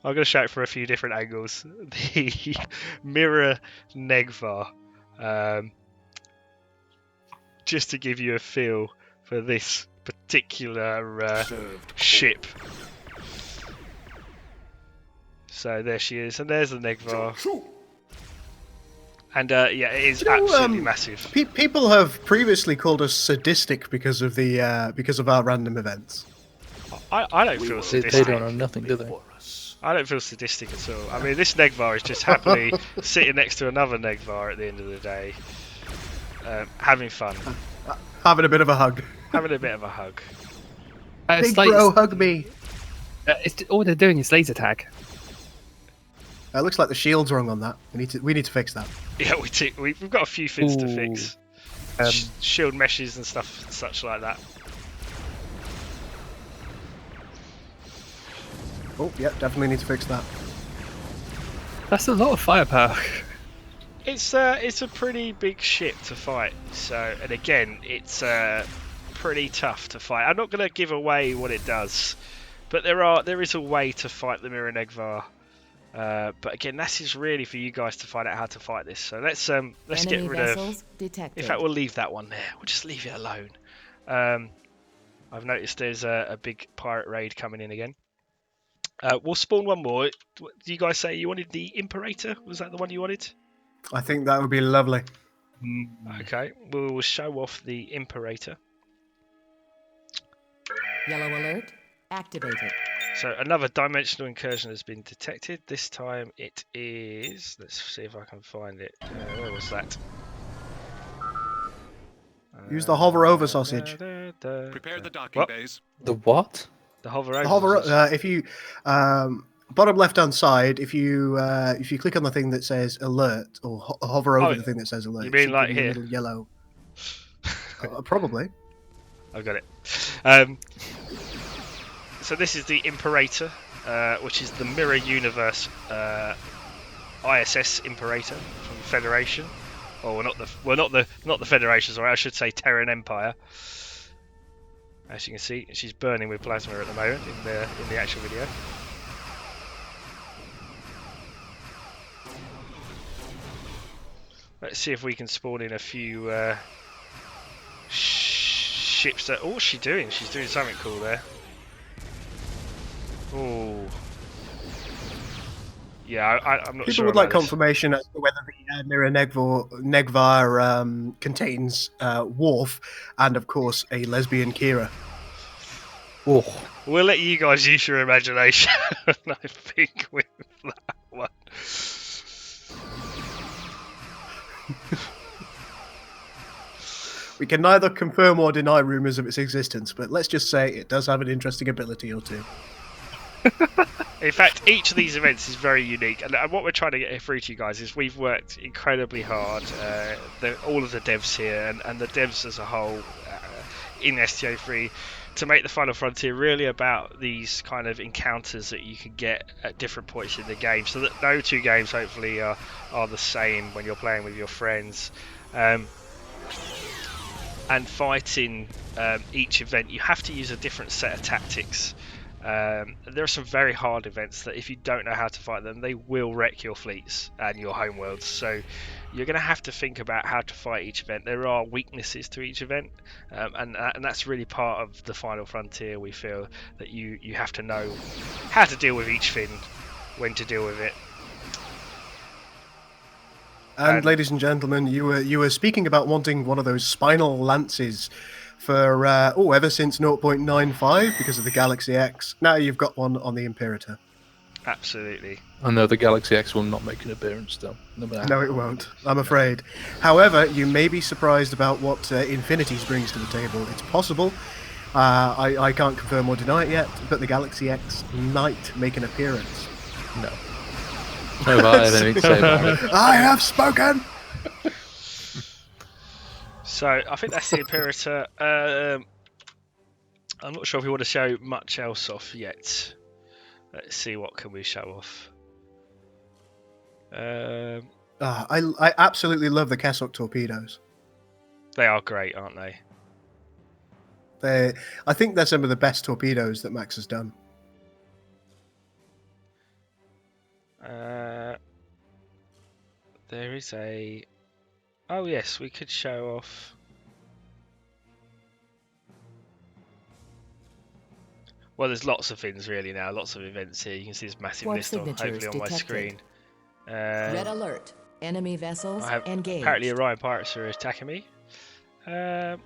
I'm going to show it from a few different angles. The Mirror Negvar. Just to give you a feel for this particular ship. So there she is, and there's the Negvar. And yeah, it is absolutely massive. People have previously called us sadistic because of our random events. I don't feel sadistic. They don't know nothing, do they? I don't feel sadistic at all. I mean, this Negvar is just happily sitting next to another Negvar at the end of the day, having fun. Having a bit of a hug. Having a bit of a hug. Big bro, hug me. All they're doing is laser tag. It looks like the shield's wrong on that. We need to fix that. Yeah, we've got a few things to fix. Shield meshes and stuff, such like that. Oh, yeah, definitely need to fix that. That's a lot of firepower. It's a pretty big ship to fight. So, and again, it's pretty tough to fight. I'm not going to give away what it does, but there is a way to fight the Mirror Negvar. But again, this is really for you guys to find out how to fight this. So let's get rid of. Detected. In fact, we'll leave that one there. We'll just leave it alone. I've noticed there's a big pirate raid coming in again. We'll spawn one more. Do you guys say you wanted the Imperator? Was that the one you wanted? I think that would be lovely. Okay, we'll show off the Imperator. Yellow alert. Activated. So another dimensional incursion has been detected. This time it is. Let's see if I can find it. Where was that? Use the hover over sausage. Prepare the docking bays. The what? The hover over. If you bottom left hand side, if you click on the thing that says alert or hover over the thing that says alert, you mean like here? Little yellow. Probably. I've got it. So this is the Imperator, which is the Mirror Universe ISS Imperator from Federation. Oh, not the Federation. Sorry, I should say Terran Empire. As you can see, she's burning with plasma at the moment in the actual video. Let's see if we can spawn in a few ships. Oh, what's she doing? She's doing something cool there. Oh. Yeah, I'm not sure. People would like confirmation as to whether the Mirror Negvar contains Worf and, of course, a lesbian Kira. Oh. We'll let you guys use your imagination, I think, with that one. We can neither confirm or deny rumours of its existence, but let's just say it does have an interesting ability or two. In fact, each of these events is very unique, and what we're trying to get through to you guys is we've worked incredibly hard, all of the devs here, and the devs as a whole in STO3, to make the Final Frontier really about these kind of encounters that you can get at different points in the game, so that no two games hopefully are the same when you're playing with your friends. And fighting each event, you have to use a different set of tactics. There are some very hard events that if you don't know how to fight them, they will wreck your fleets and your homeworlds. So you're going to have to think about how to fight each event. There are weaknesses to each event, and that's really part of the Final Frontier. We feel that you have to know how to deal with each thing, when to deal with it. And ladies and gentlemen, you were speaking about wanting one of those spinal lances for ever since 0.95 because of the Galaxy X. Now you've got one on the Imperator. Absolutely. I know the Galaxy X will not make an appearance though. No, it won't. I'm afraid. However, you may be surprised about what Infinities brings to the table. It's possible. I can't confirm or deny it yet, but the Galaxy X might make an appearance. No. No, but I have anything to say about it. I have spoken! So, I think that's the Imperator. I'm not sure if we want to show much else off yet. Let's see, what can we show off? I absolutely love the Kessock torpedoes. They are great, aren't they? I think they're some of the best torpedoes that Max has done. There is a... Oh yes, we could show off... Well, there's lots of things really now, lots of events here. You can see this massive War list on, hopefully signatures on my detected. screen. Red alert. Enemy vessels engaged. Apparently Orion pirates are attacking me. I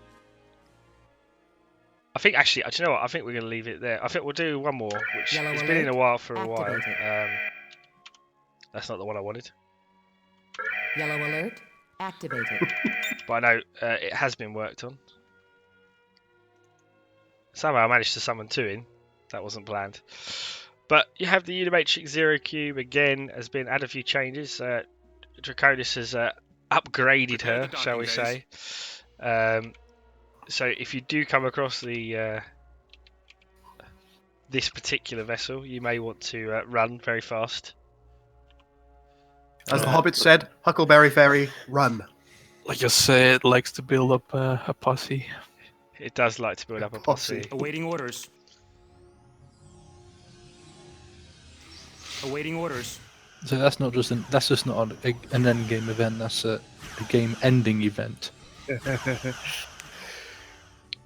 think actually, do you know what? I think we're going to leave it there. I think we'll do one more, which Yellow has been in a while for a activated. while. That's not the one I wanted. Yellow alert activated. But I know it has been worked on. Somehow I managed to summon 2 in. That wasn't planned. But you have the Unimatrix Zero Cube again, has been added a few changes. Draconis has upgraded her, shall we say. So if you do come across the this particular vessel, you may want to run very fast. As the Hobbit said, Huckleberry Fairy, run. Like I say, it likes to build up a posse. It does like to build up a posse. Awaiting orders. Awaiting orders. So that's just not an endgame event. That's a game-ending event.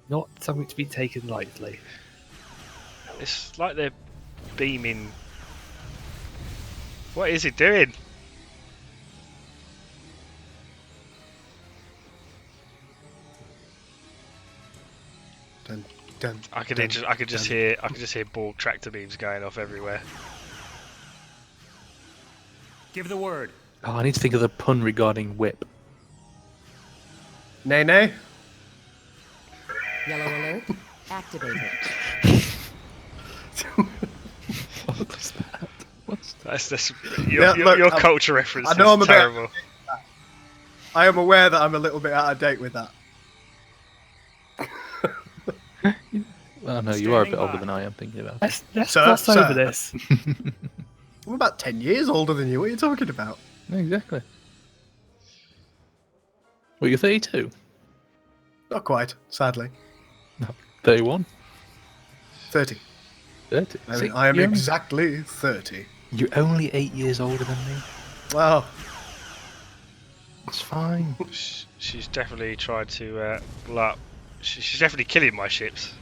Not something to be taken lightly. It's like they're beaming. What is it doing? Dun, dun, I could dun, just hear Borg tractor beams going off everywhere. Give the word. Oh, I need to think of the pun regarding whip. Nay, nay. Yellow alert activated. What's that? That's Yeah, look, your culture reference. I know I'm is a bit- terrible. I am aware that I'm a little bit out of date with that. Well, no, you are a bit Standing older by. than I am thinking about. Let's Sir, gloss sir. over this. I'm about 10 years older than you. What are you talking about? Exactly. Well, you're 32. Not quite, sadly. 31. 30. 30. I mean, See, I am you're exactly 30. You're only 8 years older than me. Well, It's fine. She's definitely tried to blow up. She's definitely killing my ships.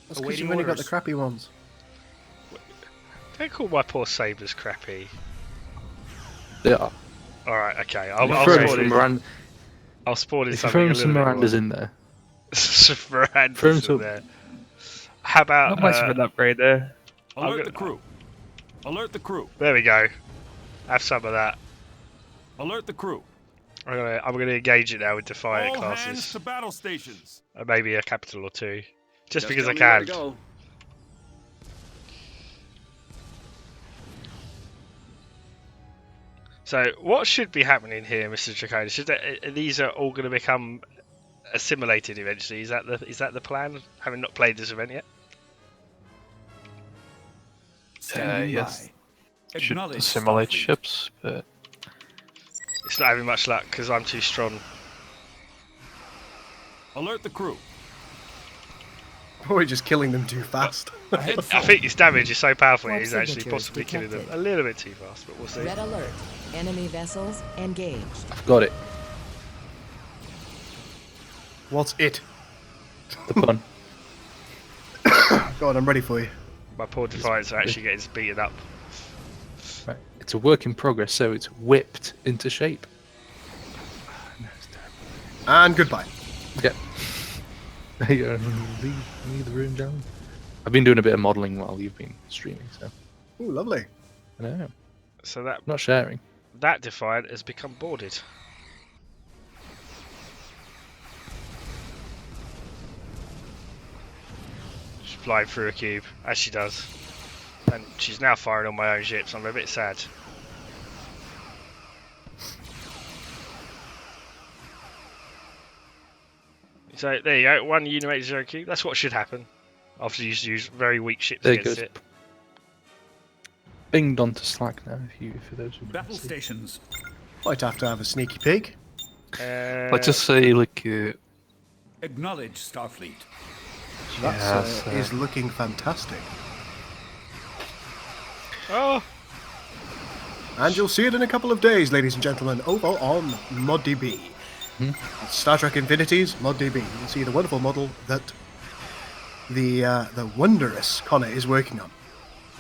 that's because Awaiting you've only got the orders. crappy ones. Don't call my poor sabres crappy. They are. Alright, okay. If I'll you throw spawn some in. Miranda- I'll spawn in if you something throw a little some bit Mirandas more. in there, Some Mirandas Throw in some- there. How about... Not much of an upgrade there. Alert gonna- the crew. Alert the crew. There we go. Have some of that. Alert the crew. I'm gonna engage it now with Defiant All hands classes. to battle stations. And maybe a capital or 2. Just because I tell me where to can. go. So, what should be happening here, Mr. Draconis? These are all going to become assimilated eventually. Is that the plan? Having not played this event yet. Yes. Should Acknowledge assimilate Starfleet. ships, but It's not having much luck because I'm too strong. Alert the crew. Probably just killing them too fast. Ahead I full. think his damage is so powerful Warp he's actually signatures possibly killing them detected. a little bit too fast, but we'll see. Red alert. Enemy vessels engaged. I've got it. What's it? The pun. Go on, I'm ready for you. My poor Defiants are actually getting beaten up. Right. It's a work in progress, so it's whipped into shape. And goodbye. Yeah. There you go. Leave the room down. I've been doing a bit of modelling while you've been streaming, so Ooh, lovely. I know. So that I'm not sharing. that Defiant has become boarded. She's flying through a cube, as she does. And she's now firing on my own ships. I'm a bit sad. So there you go, 1 unimatrix 0 cube. That's what should happen. After you use very weak ships There against goes. it. Pinged onto Slack now, for those who Battle can't see. stations. Might have to have a sneaky peek. Let's just say, like, Acknowledge Starfleet. That is looking fantastic. Oh, And you'll see it in a couple of days, ladies and gentlemen, over on ModDB. Star Trek Infinity's ModDB. You'll see the wonderful model that the wondrous Connor is working on.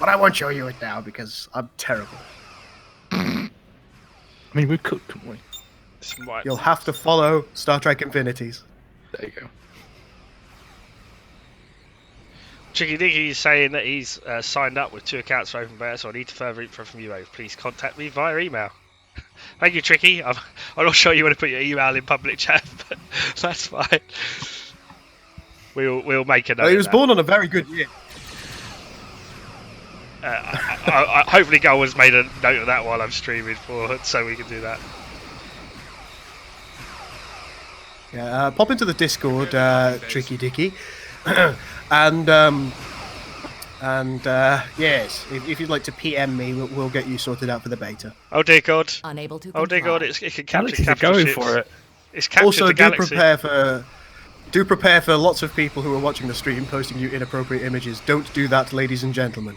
But I won't show you it now because I'm terrible. I mean, we could, couldn't we? this might... You'll have to follow Star Trek Infinities. There you go. Tricky Dicky is saying that he's signed up with 2 accounts for Open Beta, so I need further info from you. Please contact me via email. Thank you, Tricky. I'm not sure you want to put your email in public chat, but that's fine. We'll make a note. He was born on a very good year. Hopefully, Gull has made a note of that while I'm streaming so we can do that. Yeah, pop into the Discord, Tricky Dicky, and yes, if you'd like to PM me, we'll get you sorted out for the beta. Oh dear God! Unable to Oh dear comply. God! It can capture Galaxies are capital going ships. for it. It's captured Also, the galaxy. do prepare for lots of people who are watching the stream posting you inappropriate images. Don't do that, ladies and gentlemen.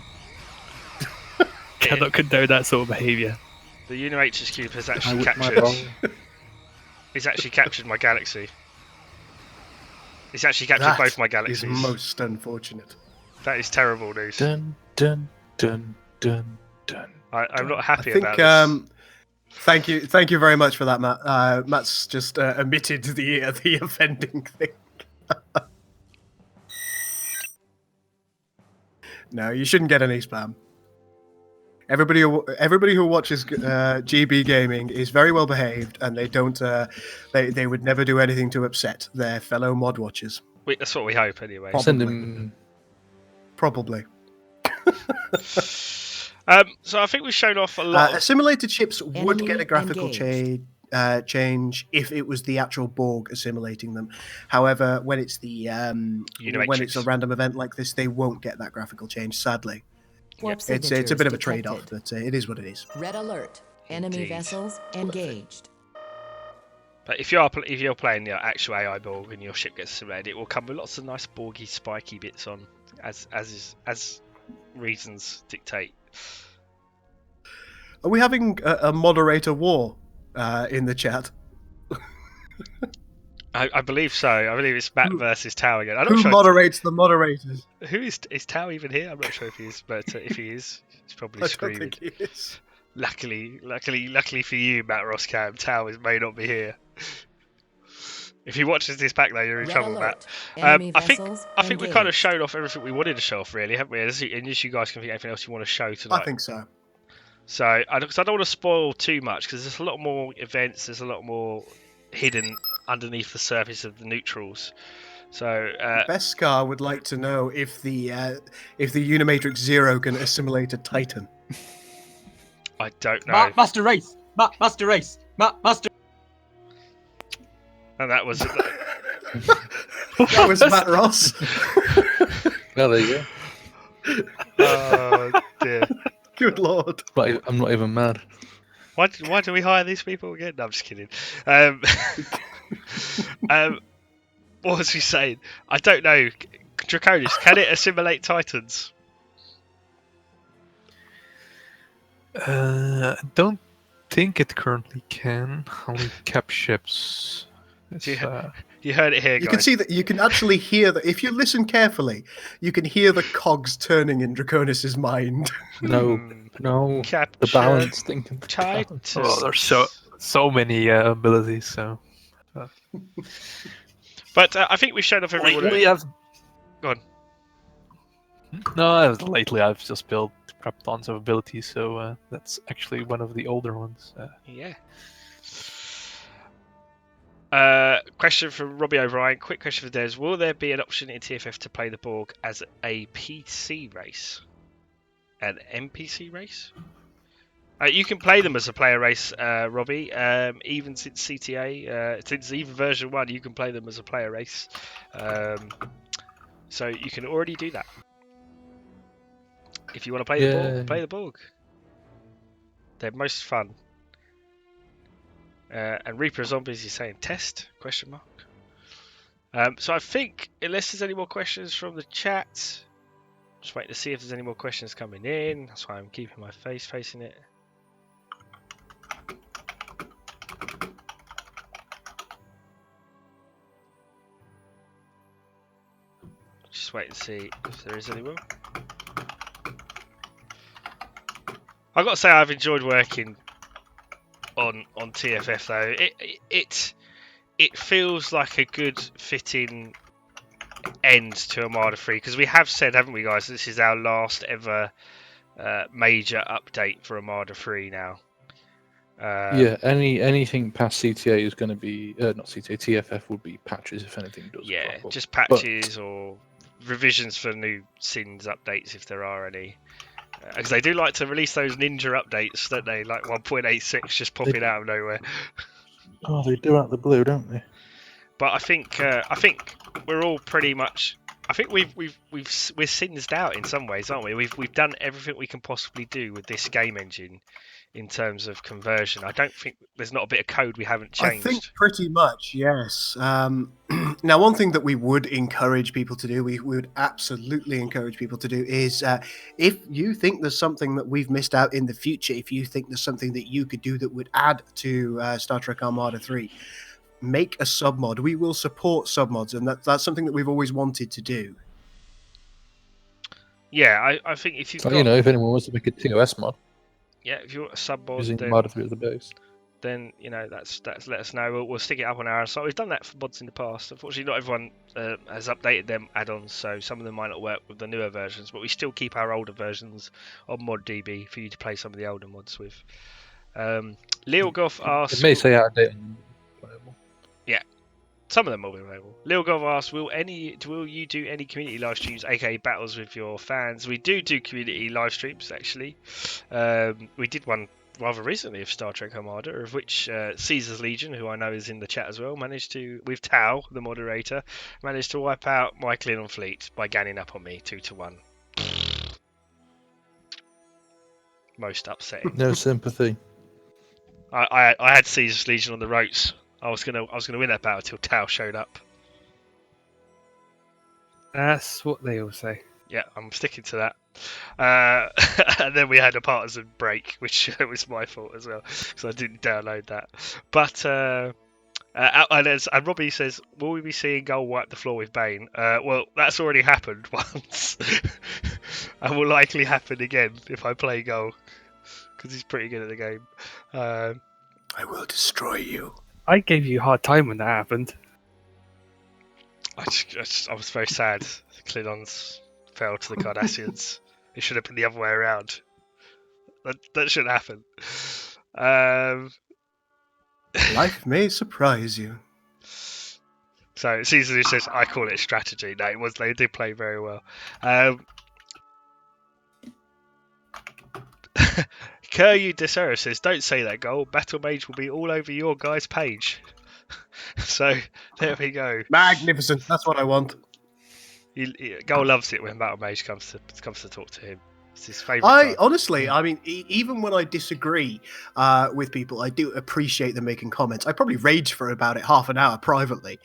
Cannot condone that sort of behaviour. The Unimatrix cube has I actually whipped my captured. bong. It's actually captured my galaxy. It's actually captured That both my is galaxies. most unfortunate. That is terrible news. Dun, dun, dun, dun, dun. I'm not I happy think. about this. Thank you very much for that, Matt. Matt's just omitted the offending thing. No, you shouldn't get any spam. Everybody who watches GB Gaming is very well behaved, and they don't. They would never do anything to upset their fellow mod watchers. That's what we hope, anyway. Send him. Probably. So I think we've shown off a lot. Assimilated ships would Enemy get a graphical engaged. change if it was the actual Borg assimilating them. However, when it's the when it's a random event like this, they won't get that graphical change. Sadly, Warp it's a signatures bit of a detected. trade-off, but it is what it is. Red alert. Enemy Indeed. vessels engaged. But if you're playing the actual AI Borg and your ship gets assimilated, it will come with lots of nice Borgy spiky bits on, as reasons dictate. Are we having a moderator war in the chat? I believe so. I believe it's Matt versus Tao again. I'm not Who sure. moderates the moderators? Who is Tao even here? I'm not sure if he is, but if he is, he's probably I don't screaming. think he is. Luckily for you, Matt Roscam, Tao may not be here. If he watches this back, though, you're in Red trouble, alert. Matt. Enemy I think vessels we kind of engaged. showed off everything we wanted to show off, really, haven't we? Unless you guys can think of anything else you want to show tonight. I think so. So, because I don't want to spoil too much, because there's a lot more events, there's a lot more hidden underneath the surface of the neutrals. So, Beskar would like to know if the Unimatrix Zero can assimilate a Titan. I don't know. Master Race! Master Race! Master... And that was That was Matt Ross. Well, there you go. oh dear. Good lord. But I'm not even mad. Why do we hire these people again? No, I'm just kidding. What was he saying? I don't know. Draconis, can it assimilate Titans? I don't think it currently can. Only cap ships. It's, You heard it here, guys. You can see that you can actually hear that if you listen carefully, you can hear the cogs turning in Draconis' mind. No, the Capture balance thinking. Titans. oh, there's so many abilities. So, But I think we've shown off everyone. we have. Go on. No, lately I've just built crap tons of abilities, so that's actually one of the older ones. Yeah. Question from Robbie O'Brien. Quick question for Des. Will there be an option in TFF to play the Borg as a PC race? An NPC race? You can play them as a player race, Robbie. Even since CTA, since even version 1, you can play them as a player race. So you can already do that. If you want to play the Borg, play the Borg. They're most fun. And Reaper of Zombies is saying test? Question mark. So I think, unless there's any more questions from the chat, just waiting to see if there's any more questions coming in. That's why I'm keeping my face facing it. Just wait and see if there is any more. I've got to say I've enjoyed working on TFF though. It feels like a good fitting end to Armada 3 because we have said, haven't we, guys, this is our last ever major update for Armada 3 now. Yeah, anything past CTA is going to be not CTA. TFF would be patches if anything does. Yeah, crop up. just patches or revisions for new sins updates if there are any. Because they do like to release those ninja updates, don't they? Like 1.86 just popping out of nowhere. Oh, they do out the blue, don't they? But I think we're all pretty much. I think we're sinsed out in some ways, aren't we? We've done everything we can possibly do with this game engine in terms of conversion. I don't think there's not a bit of code we haven't changed. I think pretty much, yes. Now, one thing that we would encourage people to do, we would absolutely encourage people to do, is if you think there's something that we've missed out in the future, if you think there's something that you could do that would add to Star Trek Armada 3, make a submod. We will support submods, and that's something that we've always wanted to do. Yeah, I think if you've got... if anyone wants to make a TOS mod, yeah, if you want a submod, using then... Armada 3 as the base, then that's let us know. We'll stick it up on our site. We've done that for mods in the past. Unfortunately, not everyone has updated them add-ons, so some of them might not work with the newer versions. But we still keep our older versions on ModDB for you to play some of the older mods with. Leo Goff asks. It may say out of date. Yeah, some of them will be available. Leo Goff asks, will you do any community live streams, aka battles with your fans? We do community live streams actually. We did one rather recently of Star Trek Armada, of which Caesar's Legion, who I know is in the chat as well, managed to, with Tao, the moderator, managed to wipe out my Klingon fleet by ganning up on me 2-1. Most upsetting. No sympathy. I had Caesar's Legion on the ropes. I was gonna win that battle till Tao showed up. That's what they all say. Yeah, I'm sticking to that. And then we had a partisan break, which was my fault as well, because I didn't download that. But and Robbie says, will we be seeing Gull wipe the floor with Bane? Well, that's already happened once, and will likely happen again if I play Gull, because he's pretty good at the game. I will destroy you. I gave you a hard time when that happened. I was very sad. The Klingons fell to the Cardassians. It should have been the other way around. That shouldn't happen. Life may surprise you. So Caesar says, I call it strategy. No, they did play very well. Kuryu Desera says, don't say that, Goal. Battle Mage will be all over your guy's page. So there we go. Magnificent. That's what I want. Goal loves it when Battle Mage comes to talk to him. It's his favourite. Honestly, I mean, even when I disagree with people, I do appreciate them making comments. I probably raged for about half an hour privately.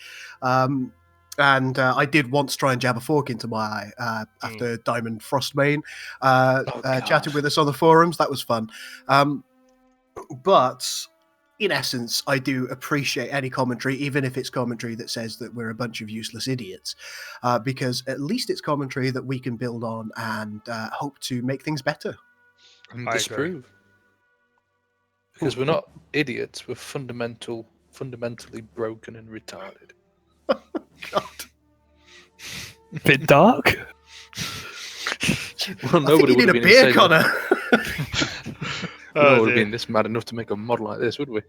And I did once try and jab a fork into my eye after Diamond Frostbane chatted with us on the forums. That was fun. But in essence, I do appreciate any commentary, even if it's commentary that says that we're a bunch of useless idiots, because at least it's commentary that we can build on and hope to make things better. And disprove. Because we're not idiots, we're fundamentally broken and retarded. God. Bit dark? Well, nobody would have been beer, insane. Connor. No one would have been this mad enough to make a model like this, would we?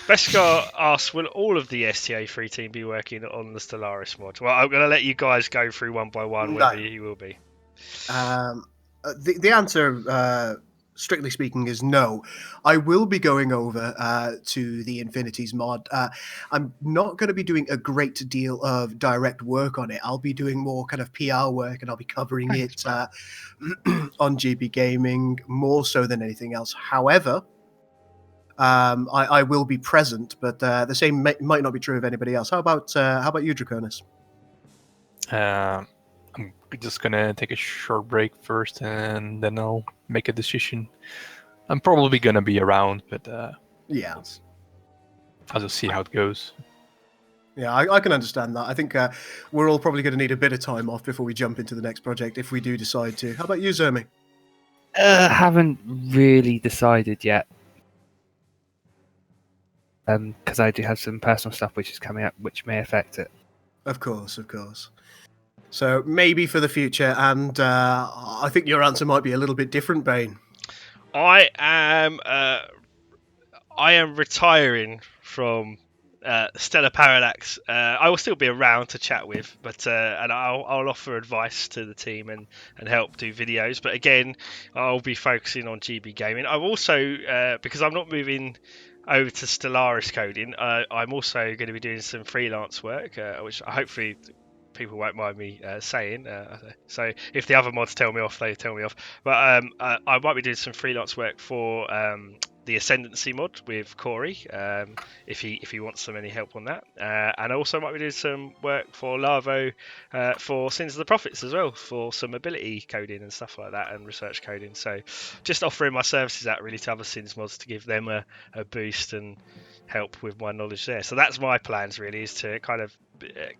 Beskar asks, will all of the STA3 team be working on the Stellaris mod? Well, I'm going to let you guys go through one by one whether you will be. The answer, strictly speaking, is no. I will be going over to the Infinities mod. I'm not going to be doing a great deal of direct work on it. I'll be doing more kind of PR work, and I'll be covering it on GB Gaming more so than anything else. However, I will be present, but the same might not be true of anybody else. How about you, Draconis? I'm just gonna take a short break first, and then I'll make a decision. I'm probably gonna be around, but yeah, I'll just see how it goes. Yeah, I can understand that. I think we're all probably going to need a bit of time off before we jump into the next project, if we do decide to. How about you, Zermi? Haven't really decided yet. Because I do have some personal stuff which is coming up, which may affect it. Of course. So maybe for the future, and I think your answer might be a little bit different, Bane. I am retiring from Stellar Parallax. I will still be around to chat with, but and I'll offer advice to the team and help do videos. But again, I'll be focusing on GB Gaming. I've also because I'm not moving over to Stellaris coding, I'm also going to be doing some freelance work, which hopefully people won't mind me saying. So if the other mods tell me off, they tell me off. But I might be doing some freelance work for the Ascendancy mod with Corey, if he wants some any help on that. And I also might be doing some work for Lavo for Sins of the Prophets as well, for some ability coding and stuff like that, and research coding. So just offering my services out really to other Sins mods to give them a boost and help with my knowledge there. So that's my plans really, is to kind of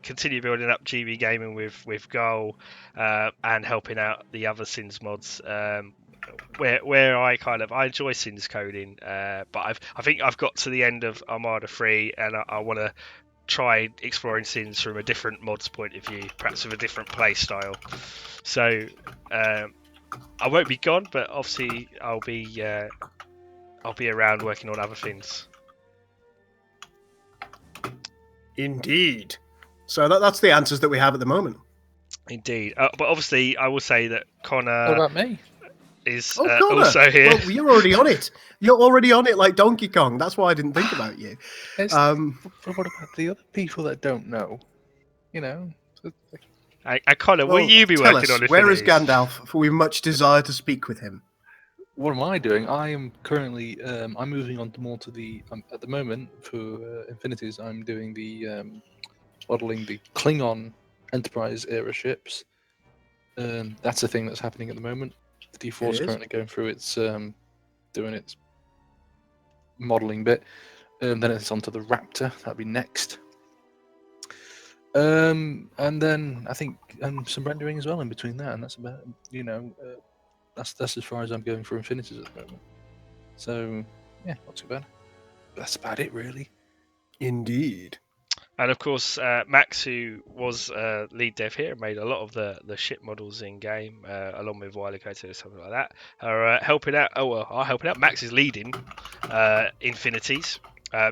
continue building up GB Gaming with Goal and helping out the other Sins mods, where I enjoy Sins coding, but I think I've got to the end of Armada 3 and I want to try exploring Sins from a different mod's point of view, perhaps with a different play style. So I won't be gone, but obviously I'll be around working on other things. Indeed. So that's the answers that we have at the moment. Indeed. But obviously, I will say that Connor... What about me? ...is Connor. also here. Well, you're already on it. You're already on it like Donkey Kong. That's why I didn't think about you. But what about the other people that don't know? You know? Connor, will you be working on it? Where is Gandalf? For we much desire to speak with him. What am I doing? I am currently... I'm moving on more to the... at the moment, for Infinities, I'm doing the... modeling the Klingon Enterprise era ships. That's a thing that's happening at the moment. The D4 is currently going through its doing its modeling bit. Then it's onto the Raptor. That'll be next. And then I think some rendering as well in between that, and that's about that's as far as I'm going for Infinities at the moment. So yeah, not too bad. That's about it, really. Indeed. And of course, Max, who was lead dev here, made a lot of the ship models in game, along with Wilocator and something like that, are helping out. Are helping out. Max is leading Infinities.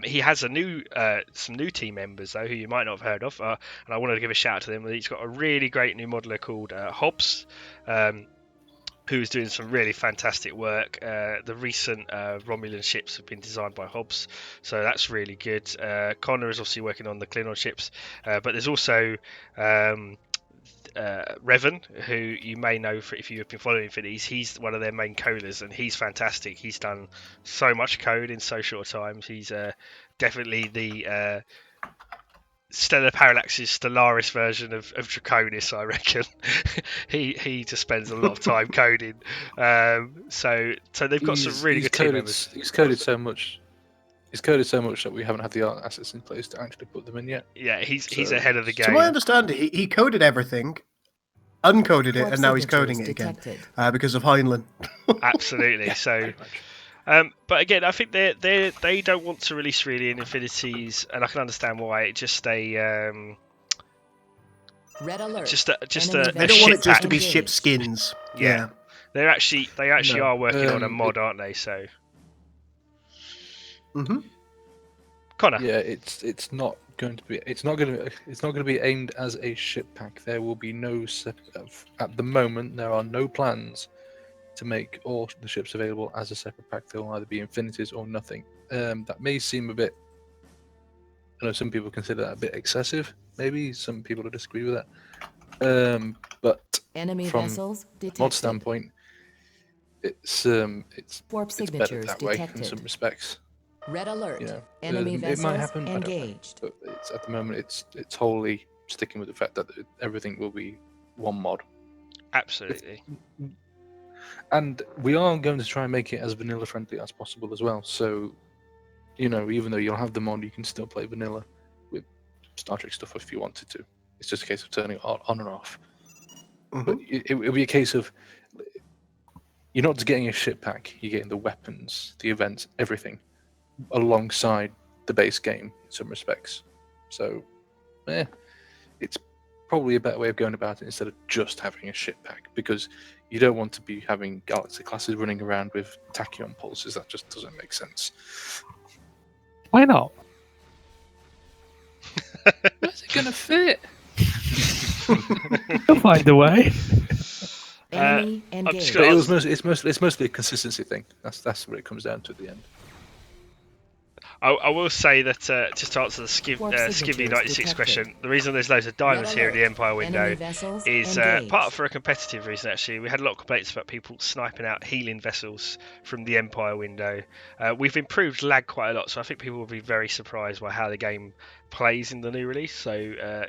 He has some new team members though, who you might not have heard of, and I wanted to give a shout out to them. He's got a really great new modeler called Hobbs, who's doing some really fantastic work. The recent Romulan ships have been designed by Hobbs, so that's really good. Connor is obviously working on the Klingon ships, but there's also Revan, who you may know if you have been following Infinities. He's one of their main coders, and he's fantastic. He's done so much code in so short time. He's definitely the Stellar Parallax's Stellaris version of Draconis, I reckon. he just spends a lot of time coding. So they've got some really good team members. He's coded so much. He's coded so much that we haven't had the art assets in place to actually put them in yet. Yeah, he's ahead of the game. To my understanding, he coded everything, uncoded it, and now he's coding it again because of Heinlein. Absolutely. So. But again, I think they don't want to release really in Infinities, and I can understand why. It's just a red alert. Just they don't want it just to be ship skins. Yeah. They actually No, are working on a mod, aren't they? So. Connor. Yeah, it's not going to be aimed as a ship pack. There will be no at the moment. There are no plans to make all the ships available as a separate pack. They'll either be infinities or nothing. That may seem a bit. I know some people consider that a bit excessive. Maybe some people will disagree with that. But Enemy from vessels a detected. mod standpoint, it's better signatures that way in detected. some respects. Red alert. You know, Enemy it vessels might happen. engaged. I don't know. But at the moment, it's wholly sticking with the fact that everything will be one mod. Absolutely. And we are going to try and make it as vanilla friendly as possible as well. So, you know, even though you'll have the mod, you can still play vanilla with Star Trek stuff if you wanted to. It's just a case of turning it on and off. But it'll be a case of you're not just getting a ship pack, you're getting the weapons, the events, everything alongside the base game in some respects. So, it's probably a better way of going about it instead of just having a ship pack, because you don't want to be having Galaxy classes running around with tachyon pulses. That just doesn't make sense. Why not? Where's it gonna fit? You'll find a way. Enemy engaged. It's mostly a consistency thing. That's what it comes down to at the end. I will say that just to answer the Skivvy 96 question, the reason there's loads of diamonds here in the Empire window is part for a competitive reason. Actually, we had a lot of complaints about people sniping out healing vessels from the Empire window. We've improved lag quite a lot, so I think people will be very surprised by how the game plays in the new release. So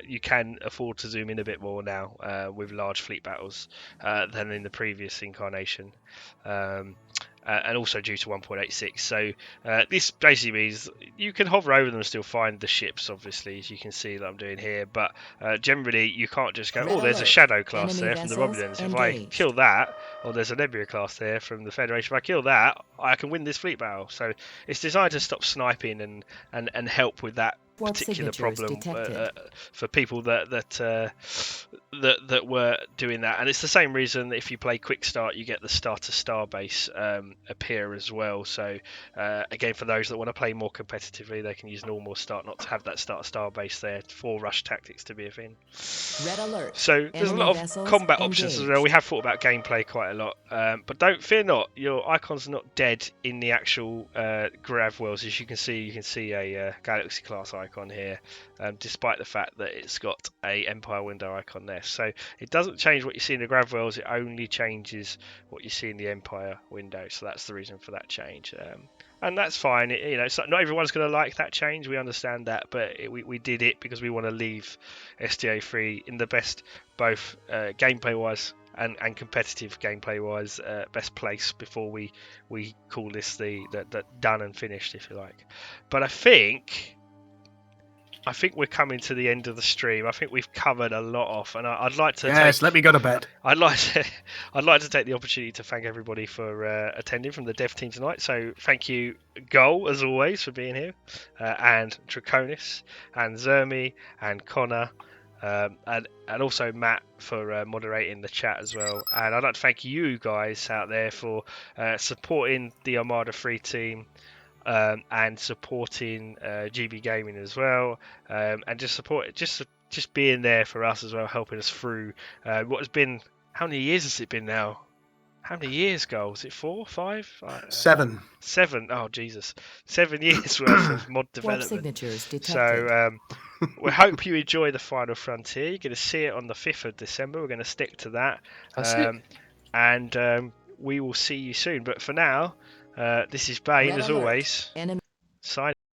you can afford to zoom in a bit more now with large fleet battles than in the previous incarnation. And also due to 1.86. So this basically means you can hover over them and still find the ships, obviously, as you can see that I'm doing here. But generally, you can't just go, oh, there's a Shadow class there from the Romulans. If I kill that, or there's a Nebula class there from the Federation, if I kill that, I can win this fleet battle. So it's designed to stop sniping and help with that particular problem for people that were doing that. And it's the same reason that if you play quick start, you get the starter starbase appear as well. So again, for those that want to play more competitively, they can use normal start not to have that starter starbase there for rush tactics to be a thing. Red alert. So there's a lot of combat options as well. We have thought about gameplay quite a lot, but don't fear not, your icon's not dead in the actual grav worlds. As you can see a Galaxy class icon here, despite the fact that it's got a Empire window icon there. So it doesn't change what you see in the grav worlds, it only changes what you see in the Empire window. So that's the reason for that change. And that's fine. Not everyone's going to like that change. We understand that, but we did it because we want to leave STA3 in the best, both gameplay-wise and competitive gameplay-wise, best place before we call this the done and finished, if you like. But I think we're coming to the end of the stream. I think we've covered a lot off, and I'd like to. Let me go to bed. I'd like to take the opportunity to thank everybody for attending from the dev team tonight. So thank you, Goal, as always, for being here, and Draconis, and Zermi, and Connor, and also Matt for moderating the chat as well. And I'd like to thank you guys out there for supporting the Armada Free team. And supporting GB Gaming as well, and just being there for us as well, helping us through what has been. How many years has it been now? How many years, Goal? Is it 4, 5? 7. 7. Oh, Jesus. 7 years worth of mod development. Signatures detected. So we hope you enjoy the Final Frontier. You're going to see it on the 5th of December. We're going to stick to that. And we will see you soon. But for now, this is Bane, as always. Signing.